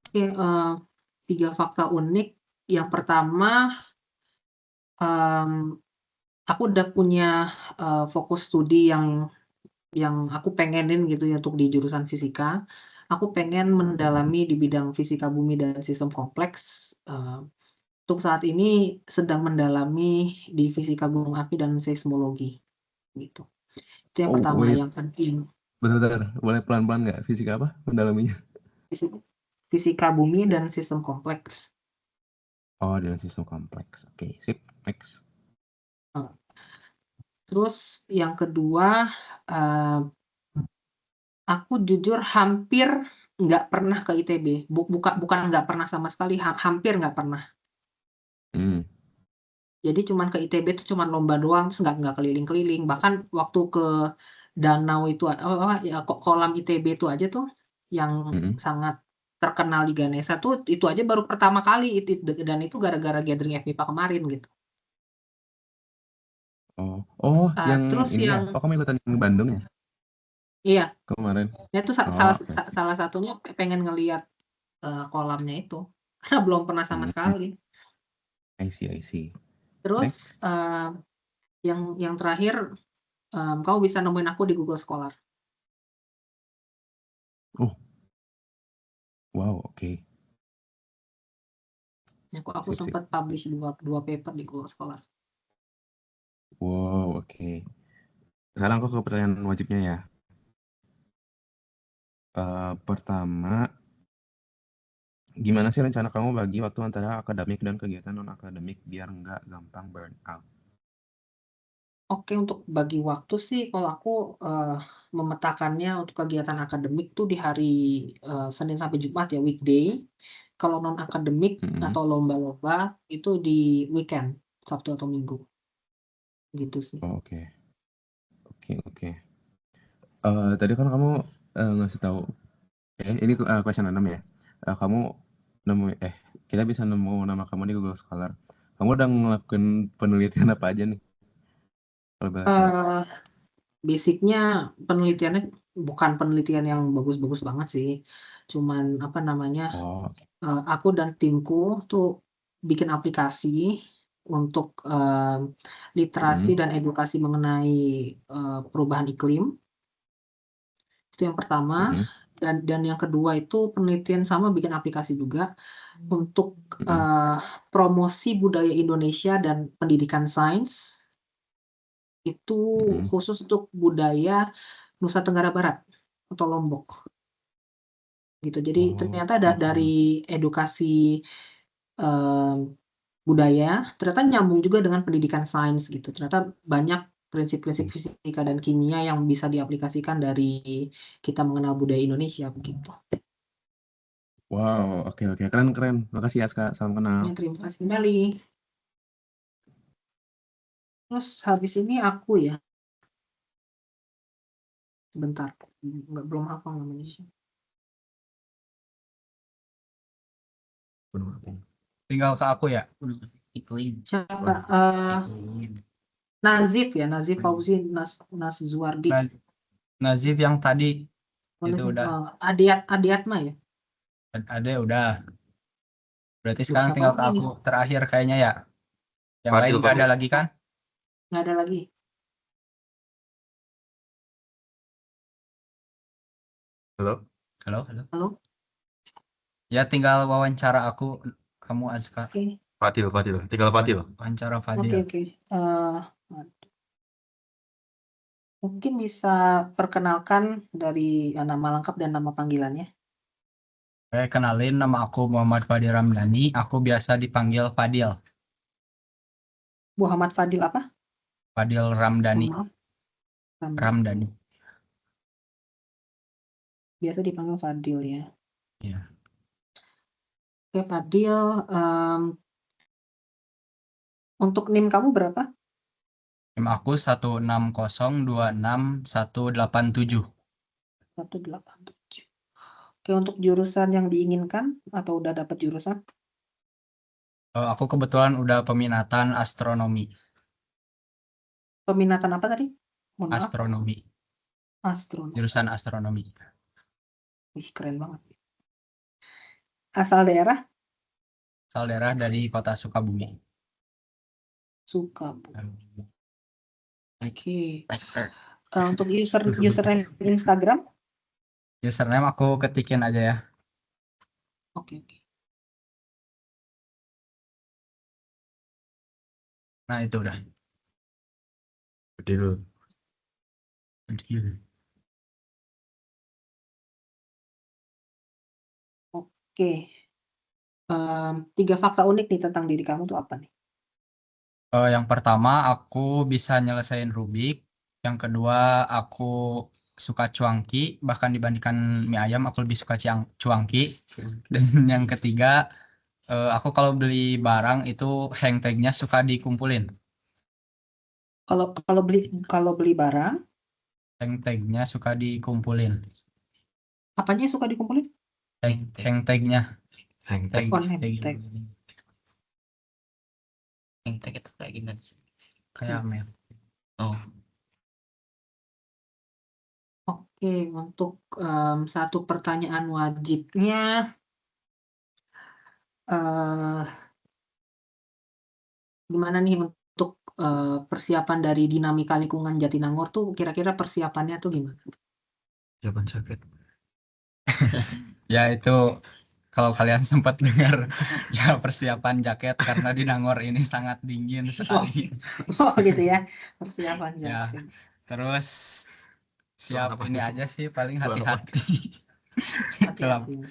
Speaker 17: Oke, 3 fakta unik. Yang pertama, aku udah punya fokus studi yang aku pengenin gitu ya untuk di jurusan fisika. Aku pengen mendalami di bidang fisika bumi dan sistem kompleks. Untuk saat ini sedang mendalami di fisika gunung api dan seismologi gitu. Itu yang pertama. Yang penting.
Speaker 16: Bentar. Boleh pelan-pelan nggak? Fisika apa mendalaminya?
Speaker 17: Fisika bumi dan sistem kompleks.
Speaker 16: Oh, dan sistem kompleks. Oke, sip. Next.
Speaker 17: Terus yang kedua, aku jujur hampir nggak pernah ke ITB. Bukan nggak pernah sama sekali, hampir nggak pernah. Jadi cuman ke ITB tuh cuman lomba doang, terus nggak keliling-keliling. Bahkan waktu ke danau itu, ya, kolam ITB itu aja tuh yang sangat terkenal di Ganesha tuh itu aja baru pertama kali dan itu gara-gara gathering FMIPA kemarin gitu.
Speaker 16: Oh, yang
Speaker 17: Terus
Speaker 16: ini ya?
Speaker 17: yang
Speaker 16: Oh, kamu ikutan yang Bandung ya
Speaker 17: iya,
Speaker 16: kemarin?
Speaker 17: ya itu
Speaker 16: Oh, oke.
Speaker 17: salah satunya pengen ngelihat kolamnya itu karena belum pernah sama sekali.
Speaker 16: I see.
Speaker 17: Terus
Speaker 16: Next.
Speaker 17: yang terakhir kamu bisa nemuin aku di Google Scholar.
Speaker 16: Oh, wow, oke.
Speaker 17: Aku
Speaker 16: Sip.
Speaker 17: sempat publish dua paper di Google Scholar.
Speaker 16: Wow, oke. Sekarang aku ke pertanyaan wajibnya ya. Pertama, gimana sih rencana kamu bagi waktu antara akademik dan kegiatan non-akademik biar nggak gampang burn out?
Speaker 17: Oke, untuk bagi waktu sih kalau aku memetakannya untuk kegiatan akademik tuh di hari Senin sampai Jumat ya, weekday. Kalau non-akademik atau lomba-lomba itu di weekend, Sabtu atau Minggu. Gitu sih.
Speaker 16: Oke. Tadi kan kamu ngasih tahu, ini question 6 ya. Kamu kita bisa nemu nama kamu di Google Scholar. Kamu udah ngelakuin penelitian apa aja nih? Kalau boleh tahu.
Speaker 17: Basicnya penelitiannya bukan penelitian yang bagus-bagus banget sih. Cuman apa namanya, aku dan timku tuh bikin aplikasi untuk literasi dan edukasi mengenai perubahan iklim. Itu yang pertama. Dan yang kedua itu penelitian sama bikin aplikasi juga untuk promosi budaya Indonesia dan pendidikan sains. Itu khusus untuk budaya Nusa Tenggara Barat atau Lombok. Gitu. Jadi ternyata dari edukasi budaya ternyata nyambung juga dengan pendidikan sains gitu. Ternyata banyak prinsip-prinsip fisika dan kimia yang bisa diaplikasikan dari kita mengenal budaya Indonesia begitu.
Speaker 16: Wow, oke. Keren. Makasih ya, Aska. Salam kenal.
Speaker 17: Ya, terima kasih kembali. Terus habis ini aku ya. Sebentar, belum hafal namanya sih.
Speaker 4: Tinggal ke aku ya.
Speaker 17: Siapa? Nazif ya, Nazif Fauzi Nazzuardi.
Speaker 4: Nazif yang tadi itu udah.
Speaker 17: Adiatma ya.
Speaker 4: Ade udah. Berarti sekarang tinggal ke aku terakhir kayaknya ya. Yang lain nggak ada lagi kan?
Speaker 17: Nggak ada lagi. Halo.
Speaker 4: Ya tinggal wawancara aku, kamu Azka.
Speaker 14: Fadil. Tinggal Fadil.
Speaker 4: Wawancara Fadil.
Speaker 17: Oke. Mungkin bisa perkenalkan dari nama lengkap dan nama panggilannya.
Speaker 4: Kenalin, nama aku Muhammad Fadil Ramdhani. Aku biasa dipanggil Fadil.
Speaker 17: Muhammad Fadil apa?
Speaker 4: Fadil Ramdhani. Ramdhani.
Speaker 17: Biasa dipanggil Fadil ya.
Speaker 4: Iya.
Speaker 17: Oke, Fadil. Untuk NIM kamu berapa?
Speaker 4: NIM aku 160266187.
Speaker 17: 187. Oke, untuk jurusan yang diinginkan atau udah dapat jurusan?
Speaker 4: Aku kebetulan udah peminatan astronomi.
Speaker 17: Peminatan apa tadi?
Speaker 4: Astronomi.
Speaker 17: Astronomi.
Speaker 4: Jurusan astronomi.
Speaker 17: Wih, keren banget. Asal daerah?
Speaker 4: Asal daerah dari kota Sukabumi.
Speaker 17: Sukabumi. Oke. Untuk username Instagram?
Speaker 4: Username aku ketikin aja ya.
Speaker 17: Oke.
Speaker 4: Nah, itu udah.
Speaker 14: Fadil.
Speaker 17: Oke. 3 fakta unik nih tentang diri kamu tuh apa nih?
Speaker 4: Yang pertama, aku bisa nyelesain Rubik. Yang kedua, aku suka cuangki. Bahkan dibandingkan mie ayam, aku lebih suka cuangki. Dan yang ketiga, Aku kalau beli barang itu hang tag-nya suka dikumpulin.
Speaker 17: Kalau beli barang,
Speaker 4: Hang tag-nya suka dikumpulin.
Speaker 17: apanya suka dikumpulin?
Speaker 4: Hang tag-nya.
Speaker 14: Hang
Speaker 4: Tag,
Speaker 17: Oh, name
Speaker 4: tag.
Speaker 17: tag.
Speaker 1: Hang tag itu kayak gimana sih?
Speaker 4: Kayak map.
Speaker 1: Oh,
Speaker 17: Oke, untuk satu pertanyaan wajibnya, eh gimana nih untuk persiapan dari dinamika lingkungan Jatinangor tuh kira-kira persiapannya tuh gimana?
Speaker 14: Jawaban jaket.
Speaker 4: Ya itu kalau kalian sempat dengar ya persiapan jaket karena di Nangor ini sangat dingin sekali.
Speaker 17: Oh gitu ya, persiapan
Speaker 4: Ya,
Speaker 17: jaket.
Speaker 4: terus siap
Speaker 14: Apa
Speaker 4: ini
Speaker 14: tuh?
Speaker 4: aja sih paling
Speaker 14: Celana
Speaker 4: hati-hati. Celana.
Speaker 17: Hati-hati.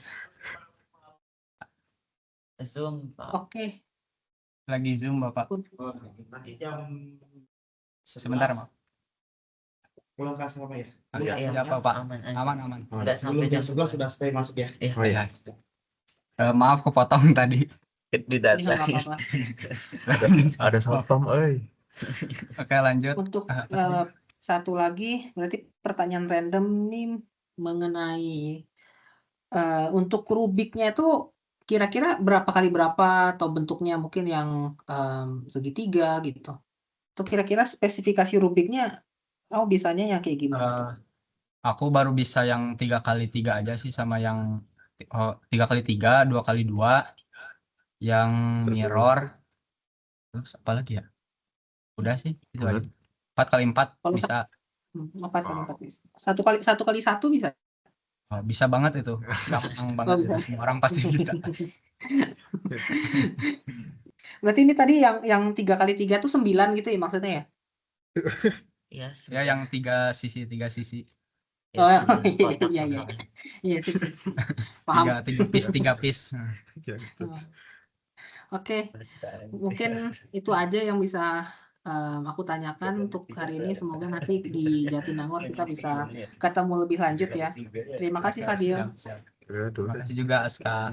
Speaker 1: Zoom, Pak.
Speaker 17: Oke,
Speaker 4: Lagi Zoom Bapak. Sebentar, Pak.
Speaker 18: Pulang ke asrama ya?
Speaker 4: Iya,
Speaker 1: Iya,
Speaker 4: siapa Pak?
Speaker 1: aman.
Speaker 4: Aman.
Speaker 1: Nggak sampai
Speaker 18: Sebelum jam
Speaker 1: jam
Speaker 18: 11 sudah stay masuk ya?
Speaker 1: Iya.
Speaker 14: Oh iya.
Speaker 4: Maaf kepotong tadi.
Speaker 1: Di
Speaker 17: nggak
Speaker 1: data.
Speaker 17: apa-apa.
Speaker 14: Ada satpam,
Speaker 4: Oke, lanjut.
Speaker 17: Untuk satu lagi, berarti pertanyaan random nih mengenai untuk Rubiknya itu kira-kira berapa kali berapa atau bentuknya mungkin yang segitiga gitu. Itu kira-kira spesifikasi Rubiknya, bisanya yang kayak gimana tuh?
Speaker 4: Aku baru bisa yang 3x3 aja sih sama yang 3x3, 2x2, yang mirror. Terus apa lagi ya? Udah sih, itu aja. 4x4
Speaker 17: Kalau
Speaker 4: bisa.
Speaker 17: 4x4 bisa. Satu kali satu bisa.
Speaker 4: Oh, bisa banget itu. Gampang banget itu.
Speaker 17: bisa.
Speaker 4: Semua orang pasti bisa.
Speaker 17: Berarti ini tadi yang 3x3 tuh 9 gitu ya maksudnya ya?
Speaker 1: Iya,
Speaker 4: Ya yang 3 sisi.
Speaker 17: Oh,
Speaker 1: Ya,
Speaker 17: iya. Iya, sip. Paham.
Speaker 4: 3 piece.
Speaker 17: Oke, mungkin itu aja yang bisa aku tanyakan untuk hari ini. Semoga nanti di Jatinangor kita bisa ketemu lebih lanjut ya. Terima kasih Fadil.
Speaker 4: Siap. Terima kasih juga Aska.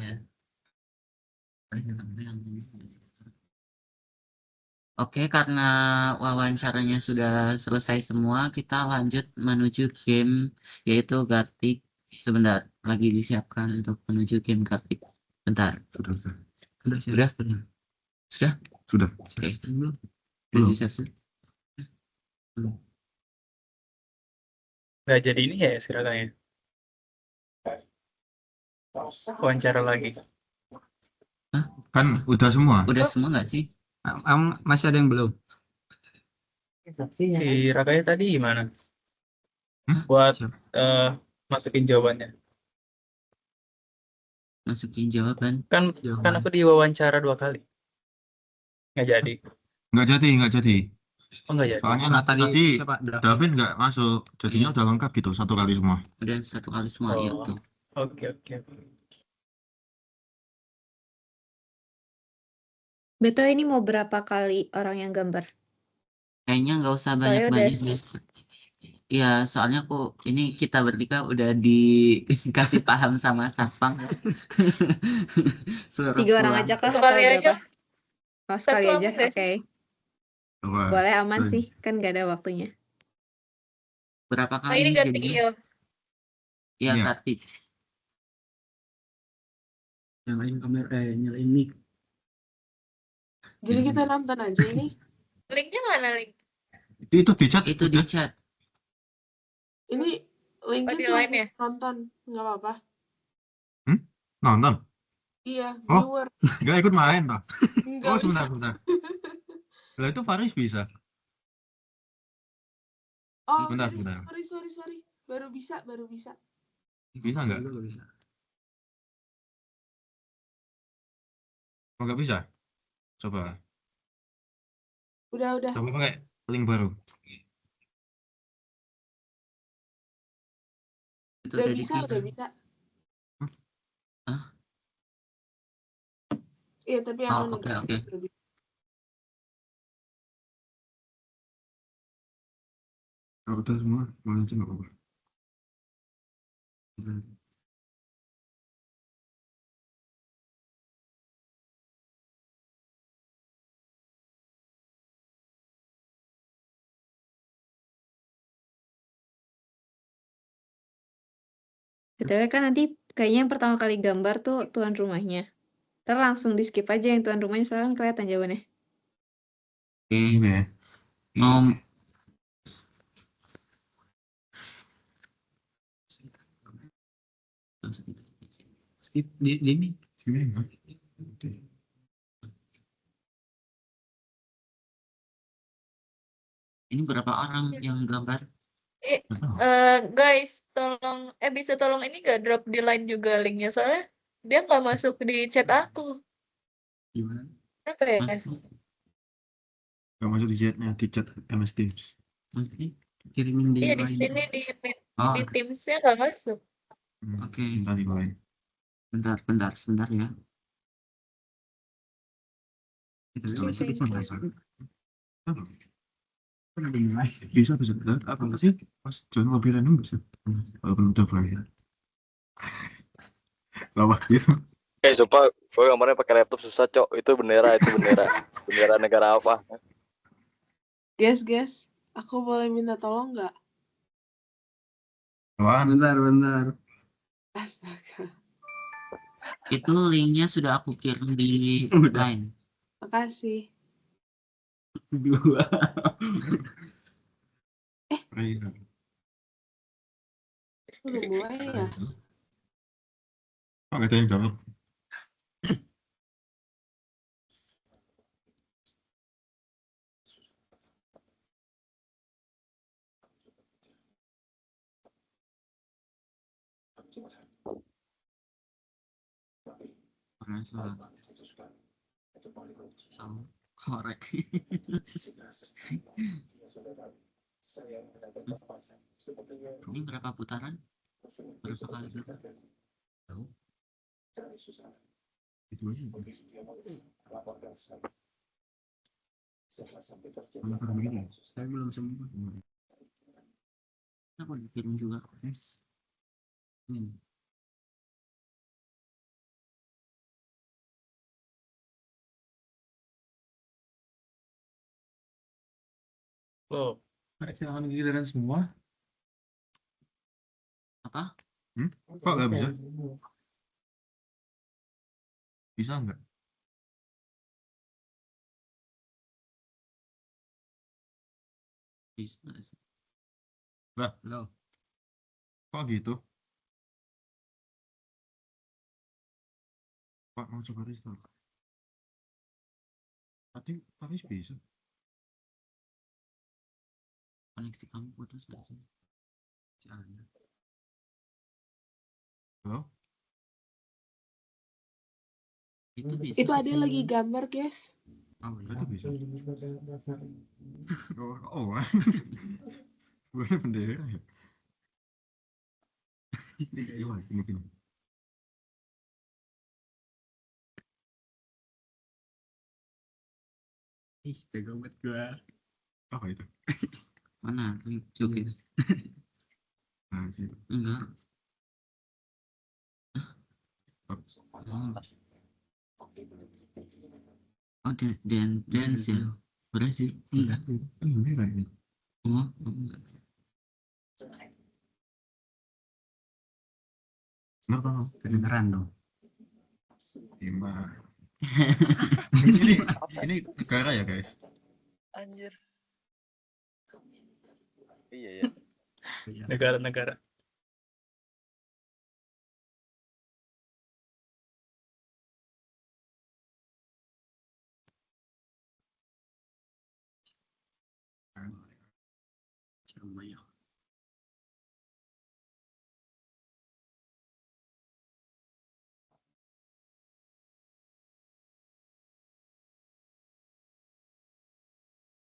Speaker 1: Oke, karena wawancaranya sudah selesai semua, kita lanjut menuju game yaitu Gartic. Sebentar, lagi disiapkan untuk menuju game Gartic. Bentar. Sudah? Oke. Belum.
Speaker 5: Nggak jadi ini ya silakan. Wawancara lagi.
Speaker 14: Kan udah semua.
Speaker 1: Udah semua nggak sih?
Speaker 4: Masih ada yang belum?
Speaker 5: Si Rakanya tadi gimana? Buat masukin jawabannya.
Speaker 1: Masukin jawaban.
Speaker 5: Kan aku diwawancara 2 kali. Nggak jadi.
Speaker 14: Nggak jadi.
Speaker 5: Oh nggak jadi.
Speaker 14: Soalnya tadi David nggak masuk, jadinya udah lengkap gitu, 1 kali semua.
Speaker 1: Udah 1 kali semua, iya tuh.
Speaker 5: Oke.
Speaker 2: Betul, ini mau berapa kali orang yang gambar?
Speaker 1: Kayaknya nggak usah
Speaker 2: Soalnya
Speaker 1: banyak-banyak, guys. Ya, soalnya ini kita bertiga udah dikasih paham sama Sapang.
Speaker 2: 3 orang aja kah?
Speaker 10: Sekali aja.
Speaker 2: Oh, sekali aja, oke.
Speaker 14: Wah.
Speaker 2: Boleh, aman sih, kan nggak ada waktunya.
Speaker 1: Berapa
Speaker 10: Nah,
Speaker 1: kali
Speaker 10: ini
Speaker 1: nih
Speaker 10: ganti
Speaker 1: jadinya?
Speaker 10: Iyo.
Speaker 1: Iya,
Speaker 14: Iya.
Speaker 1: Kartik.
Speaker 18: Nyalain kamera, nyalain mic.
Speaker 8: Jadi kita nonton aja ini.
Speaker 10: Linknya mana link?
Speaker 14: Itu di chat.
Speaker 1: Itu di chat.
Speaker 8: Ini linknya
Speaker 10: di
Speaker 8: cuma
Speaker 10: line ya?
Speaker 8: nonton, nggak apa-apa.
Speaker 14: Nonton.
Speaker 8: Iya,
Speaker 14: Oh,
Speaker 8: viewer.
Speaker 14: nggak ikut main toh.
Speaker 8: Nggak
Speaker 14: Oh,
Speaker 8: bisa.
Speaker 14: sebentar. Lah itu Faris bisa.
Speaker 8: Oh,
Speaker 14: Bentar.
Speaker 8: sorry. Baru bisa.
Speaker 14: Bisa nggak?
Speaker 18: Bisa.
Speaker 14: Oh, nggak bisa. Coba
Speaker 8: Udah.
Speaker 14: pakai link baru.
Speaker 1: Itu
Speaker 8: Udah
Speaker 1: udah
Speaker 8: bisa.
Speaker 1: Hah?
Speaker 8: Iya, tapi yang
Speaker 1: Oh, oke.
Speaker 8: udah bisa.
Speaker 14: Kalau udah semua, mulai aja nggak apa-apa.
Speaker 2: BTW kan nanti kayaknya yang pertama kali gambar tuh tuan rumahnya. Ntar langsung di skip aja yang tuan rumahnya soalnya kan kelihatan jawabannya.
Speaker 14: Ini ya.
Speaker 1: Mau
Speaker 18: Skip di ini.
Speaker 1: ini berapa orang yang gambar?
Speaker 10: Guys, tolong bisa tolong ini gak drop di line juga linknya soalnya dia nggak masuk di chat aku.
Speaker 18: Gimana?
Speaker 10: Apa ya?
Speaker 14: Gak masuk di chatnya, di chat MS Teams.
Speaker 18: Maksudnya kirimin di
Speaker 10: Iya di
Speaker 18: line.
Speaker 10: sini
Speaker 1: Oh,
Speaker 10: di Teams-nya nggak masuk.
Speaker 1: oke.
Speaker 14: Minta di line.
Speaker 1: Bentar ya.
Speaker 18: Itu bisa bisa masuk.
Speaker 14: Bisa apa sih? Pas join mobil random bisa. Walaupun udah bayar. Lama gitu.
Speaker 12: Coba gue kemarin pakai laptop susah, Cok. Itu bendera. Bendera negara apa?
Speaker 8: Guys, aku boleh minta tolong nggak?
Speaker 14: Apaan?
Speaker 18: Bentar.
Speaker 8: Astaga.
Speaker 1: Itu linknya sudah aku kirim di line.
Speaker 8: Makasih.
Speaker 18: Dua.
Speaker 14: Iya.
Speaker 8: Udah mulai ya?
Speaker 14: Oh, itu yang jawab.
Speaker 1: Korek. Ini berapa putaran? Berapa kali berapa? Tahu?
Speaker 14: Itu aja. Kenapa begini?
Speaker 18: Saya belum sembuh.
Speaker 1: Kenapa dikirim juga?
Speaker 5: Oh,
Speaker 13: Jangan giliran semua.
Speaker 1: Apa?
Speaker 14: Kok nggak bisa? Bisa nggak?
Speaker 1: Bisa.
Speaker 14: Lah,
Speaker 18: Lo.
Speaker 14: kok gitu? Pak mau coba restart. Tapi bisa.
Speaker 1: Koneksi kamu putus nggak sih? Jangan.
Speaker 14: Halo?
Speaker 1: Itu bisa.
Speaker 8: Itu ada lagi gambar, guys.
Speaker 1: Oh,
Speaker 14: Itu bisa. Oh. Bukan bendera ya? Iya, mungkin.
Speaker 18: Ih, bego banget gua.
Speaker 14: Apa itu?
Speaker 1: Mana? Joget.
Speaker 14: Nah, sih.
Speaker 1: Enggak. Oh, dance ya. Berapa sih?
Speaker 14: Enggak. Enggak ini.
Speaker 1: Oh, enggak.
Speaker 14: Kenapa?
Speaker 18: Kedengeran dong.
Speaker 14: Lima. ini negara ya, guys?
Speaker 12: Anjir. Iya ya.
Speaker 5: negara.
Speaker 18: Surabaya.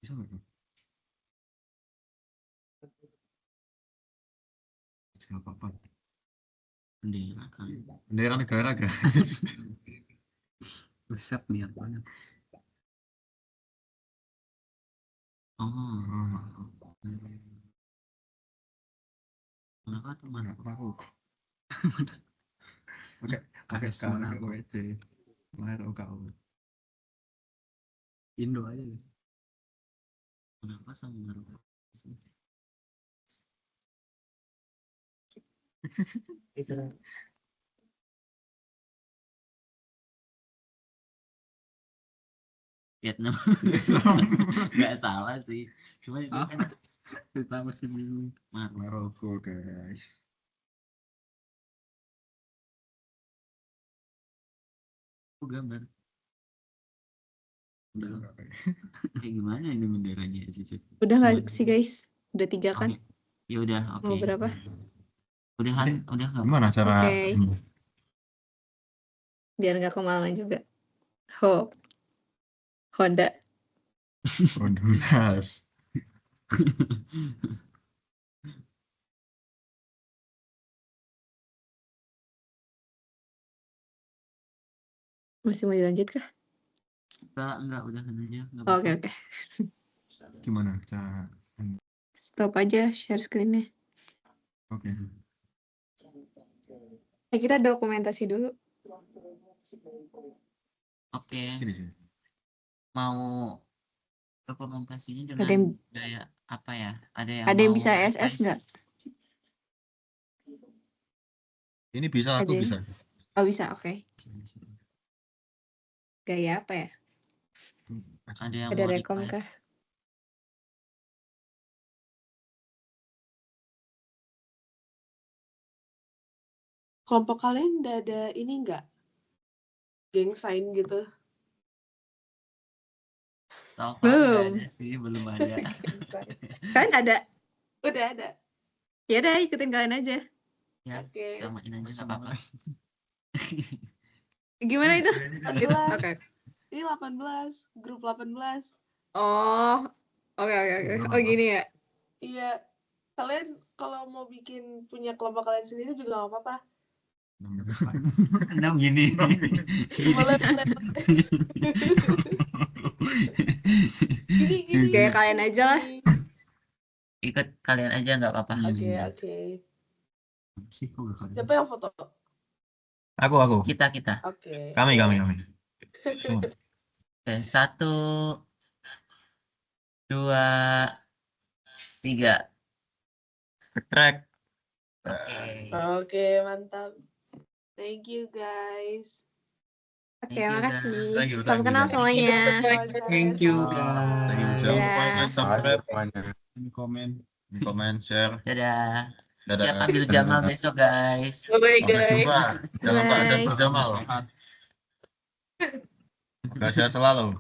Speaker 14: Bisa nggak tuh? Siapa apa?
Speaker 1: Bendera kali.
Speaker 14: Bendera negara, guys.
Speaker 18: Buset, niat banget.
Speaker 1: Oh. Kenapa tuh mana?
Speaker 14: Mau. Oke,
Speaker 18: semangat.
Speaker 14: WC. Mahal kau.
Speaker 18: Indo aja guys.
Speaker 1: Kenapa sama Maroko? Vietnam. Nggak salah sih. Cuma itu kan
Speaker 18: Kita masih bingung.
Speaker 15: Maroko, guys.
Speaker 1: Aku gambar. Kayak gimana ini benderanya sih?
Speaker 2: Udah nggak sih guys? Udah 3 kan?
Speaker 1: Ya udah, oke.
Speaker 2: Mau berapa?
Speaker 1: Udahan, udah nggak?
Speaker 15: Gimana cara?
Speaker 2: Oke. Biar nggak kemalaman juga. Honda.
Speaker 15: Honduras.
Speaker 2: Masih mau dilanjut kah?
Speaker 1: Enggak, udahan aja.
Speaker 2: Oke, oke.
Speaker 15: Gimana cara?
Speaker 2: Stop aja share screen-nya.
Speaker 15: Oke.
Speaker 2: Kita dokumentasi dulu.
Speaker 1: Oke. Mau dokumentasinya dengan
Speaker 2: Ada yang-
Speaker 1: gaya apa ya? Ada
Speaker 2: yang
Speaker 1: mau
Speaker 2: bisa SS
Speaker 1: advice?
Speaker 2: nggak?
Speaker 14: Ini bisa, aku
Speaker 2: Ada.
Speaker 14: bisa.
Speaker 2: Oh bisa, oke. Gaya apa ya?
Speaker 1: Ada yang
Speaker 2: Ada
Speaker 1: mau
Speaker 2: rekom kah?
Speaker 1: request?
Speaker 8: Kelompok kalian udah ada ini nggak? Geng sign gitu.
Speaker 2: Belum.
Speaker 1: Ada sih, belum ada.
Speaker 2: Kan ada.
Speaker 8: Udah ada.
Speaker 2: Ya udah ikutin kalian aja.
Speaker 1: Ya,
Speaker 8: Oke.
Speaker 1: samain aja nggak apa-apa.
Speaker 2: Gimana itu?
Speaker 8: 18.
Speaker 2: Oke.
Speaker 8: Ini 18, grup 18.
Speaker 2: Oh, oke. Oh gini ya.
Speaker 8: Iya. Kalian kalau mau bikin punya kelompok kalian sendiri juga nggak apa-apa.
Speaker 1: 6 gini.
Speaker 8: Boleh. Gini.
Speaker 2: Kayak kalian aja lah.
Speaker 1: Ikut kalian aja nggak apa-apa.
Speaker 8: Oke. Siapa yang foto?
Speaker 15: Aku.
Speaker 1: Kita.
Speaker 8: Oke.
Speaker 15: Kami.
Speaker 1: Oke, 1, 2, 3.
Speaker 15: Track.
Speaker 8: Oke, mantap. Thank you guys.
Speaker 2: Oke, makasih.
Speaker 15: Thank you,
Speaker 2: Salam kenal semuanya.
Speaker 13: Thank you
Speaker 14: Thank you,
Speaker 13: guys.
Speaker 14: Michelle.
Speaker 2: Dadah.
Speaker 14: Like, subscribe,
Speaker 18: Komen.
Speaker 14: share.
Speaker 1: Dadah.
Speaker 14: Dadah.
Speaker 1: Siap ambil Jamal besok, guys.
Speaker 2: Bye
Speaker 14: Sampai
Speaker 2: guys.
Speaker 14: jumpa dalam keadaan
Speaker 2: Bye.
Speaker 14: berjamal. Sehat selalu.